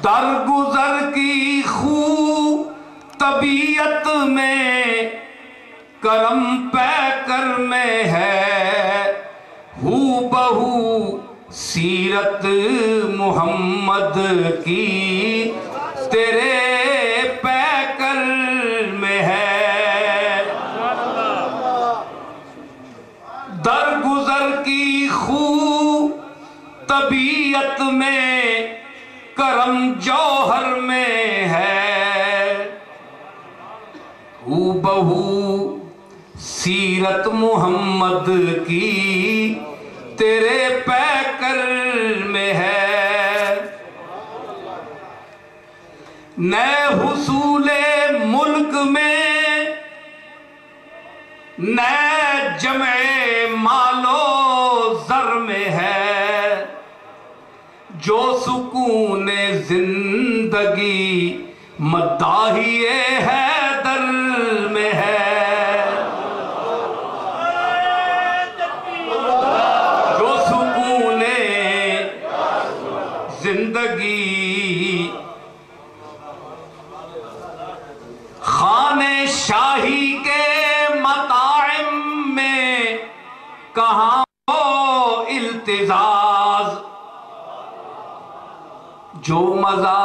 درگزر کی خو طبیعت میں کرم پیکر میں ہے، ہو بہو سیرت محمد کی تیرے پیکر میں ہے، درگزر کی خو طبیعت میں کرم جوہر میں ہے، ہو بہو سیرت محمد کی تیرے پیکر میں ہے، نئے حصول ملک میں نئے جمع مال و زر میں ہے، جو سکون زندگی مداحی حیدر میں ہے، جو سکون زندگی خانے شاہی کے مطاعم میں کہاں ہو التزاز، جو مزہ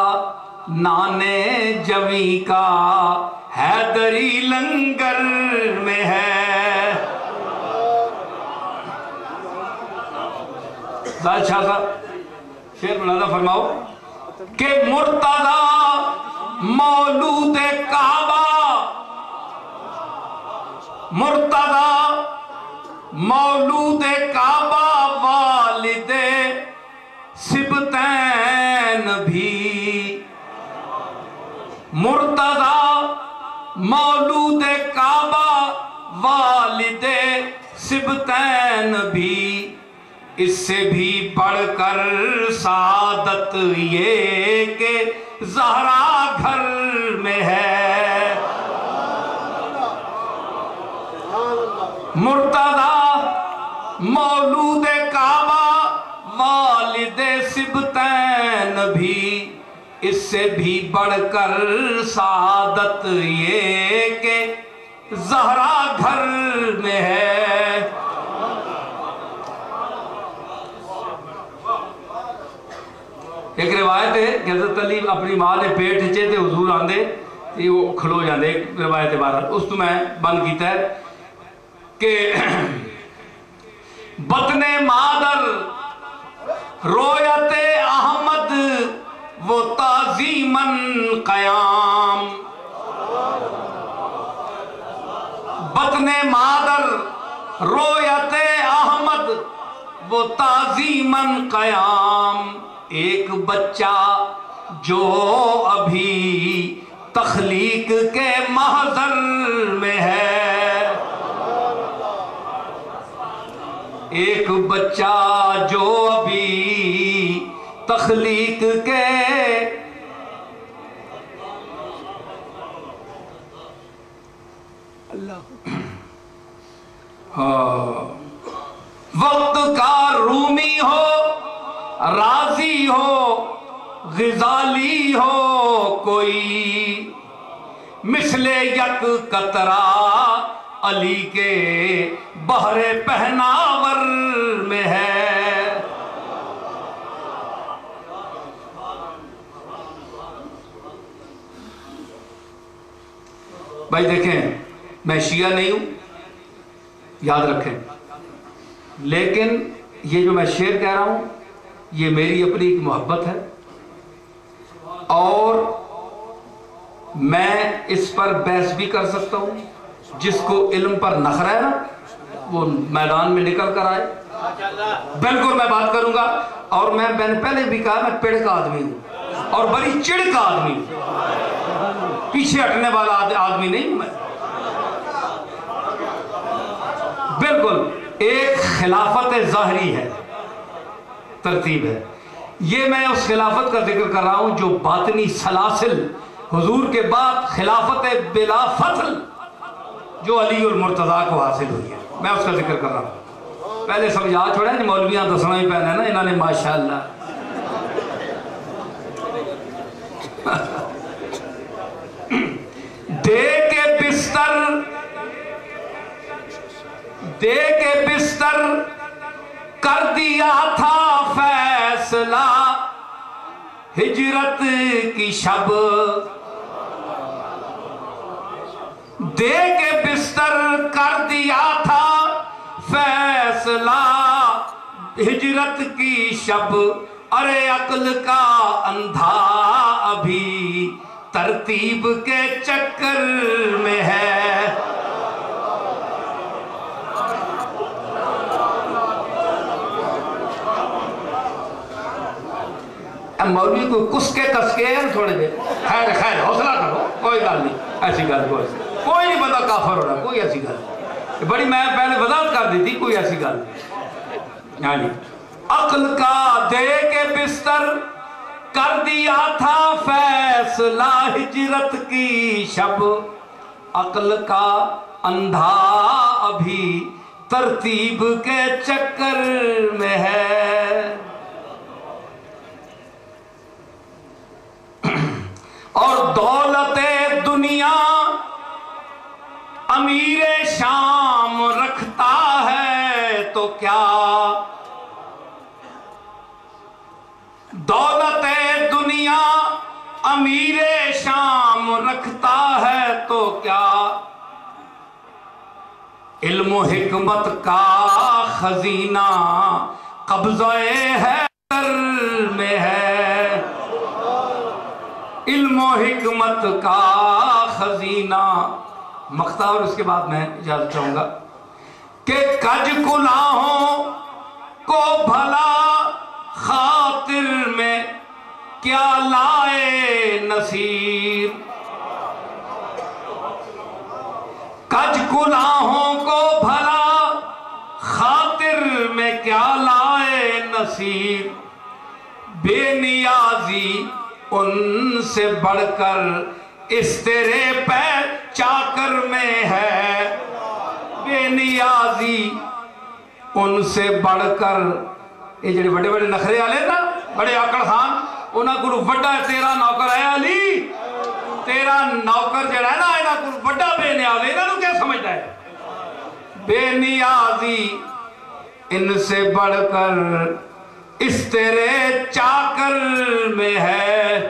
نانے جوی کا حیدری لنگر میں ہے۔ زاہد شاہ صاحب شعر ملازہ فرماؤ کہ مرتضی مولود کعبہ، مرتضی مولود کعبہ والد سبتین بھی، مرتضی مولود کعبہ والد سبتین بھی، اس سے بھی بڑھ کر سعادت یہ کہ زہرا گھر میں ہے، مرتضی مولود کعبہ والد سبتین بھی، اس سے بھی بڑھ کر سعادت یہ کہ زہرا گھر میں ہے۔ ایک روایت ہے کہ حضرت علی اپنی ماں نے پیٹ ہچے تھے، حضور آندے تے وہ کھلو جاندے، ایک روایت بارہ اس تو میں بند کیتا ہے کہ بطن مادر رویت احمد وہ تعظیماً قیام، بطن مادر رویت احمد وہ تعظیماً قیام، ایک بچہ جو ابھی تخلیق کے محضر میں ہے، ایک بچہ جو ابھی تخلیق کے وقت کا رومی ہو، راضی ہو، غزالی ہو کوئی، مثل یک قطرہ علی کے بحر پہناور میں ہے۔ بھائی دیکھیں، میں شیعہ نہیں ہوں، یاد رکھیں، لیکن یہ جو میں شعر کہہ رہا ہوں یہ میری اپنی ایک محبت ہے، اور میں اس پر بحث بھی کر سکتا ہوں۔ جس کو علم پر نخرہ ہے نا وہ میدان میں نکل کر آئے، بالکل میں بات کروں گا۔ اور میں پہلے بھی کہا میں پیڑ کا آدمی ہوں اور بڑی چڑ کا آدمی ہوں، پیچھے ہٹنے والا آدمی نہیں ہوں میں، بالکل ایک خلافت ظاہری ہے، ترتیب ہے، یہ میں اس خلافت کا ذکر کر رہا ہوں جو باطنی سلاسل حضور کے بعد خلافت بلا فصل جو علی المرتضیٰ کو حاصل ہوئی ہے، میں اس کا ذکر کر رہا ہوں۔ پہلے سمجھا چھوڑا ہے مولویاں دسنا ہی پہنے نا انہوں نے ماشاءاللہ دے کے بستر کر دیا تھا فیصلہ ہجرت کی شب، دے کے بستر کر دیا تھا فیصلہ ہجرت کی شب، ارے عقل کا اندھا ابھی ترتیب کے چکر میں ہے۔ مولوی کو کس کے کس کے ہیں تھوڑے دیر، خیر حوصلہ کرو، کوئی گل نہیں، ایسی گل کوئی نہیں بندہ کافر ہو رہا، کوئی ایسی گل بڑی میں پہلے وضاحت کر دی تھی، کوئی ایسی گل یعنی عقل کا دے کے بستر کر دیا تھا فیصلہ ہجرت کی شب، عقل کا اندھا ابھی ترتیب کے چکر میں ہے۔ اور دولت دنیا امیر شام رکھتا ہے تو کیا، دولت دنیا امیر شام رکھتا ہے تو کیا، علم و حکمت کا خزینہ قبضہ حیدر میں ہے، علم و حکمت کا خزینہ۔ مقطع اور اس کے بعد میں اجازت چاہوں گا کہ کج کلاہوں کو بھلا خاطر میں کیا لائے نصیر، کج کلاہوں کو بھلا خاطر میں کیا لائے نصیر، بے نیازی ان سے بڑھ کر اس تیرے پہ چاکر میں ہے، بے نیازی ان سے بڑھ کر. یہ جڑے بڑے بڑے نخرے والے نا بڑے آکڑ خان انہاں کو بڑا تیرا نوکر ہے علی تیرا نوکر جڑا ہے نا انہاں کو بڑا بے نیاز ہے. انہاں کیا سمجھتا ہے؟ بے نیازی ان سے بڑھ کر اس تیرے چاکر میں ہے.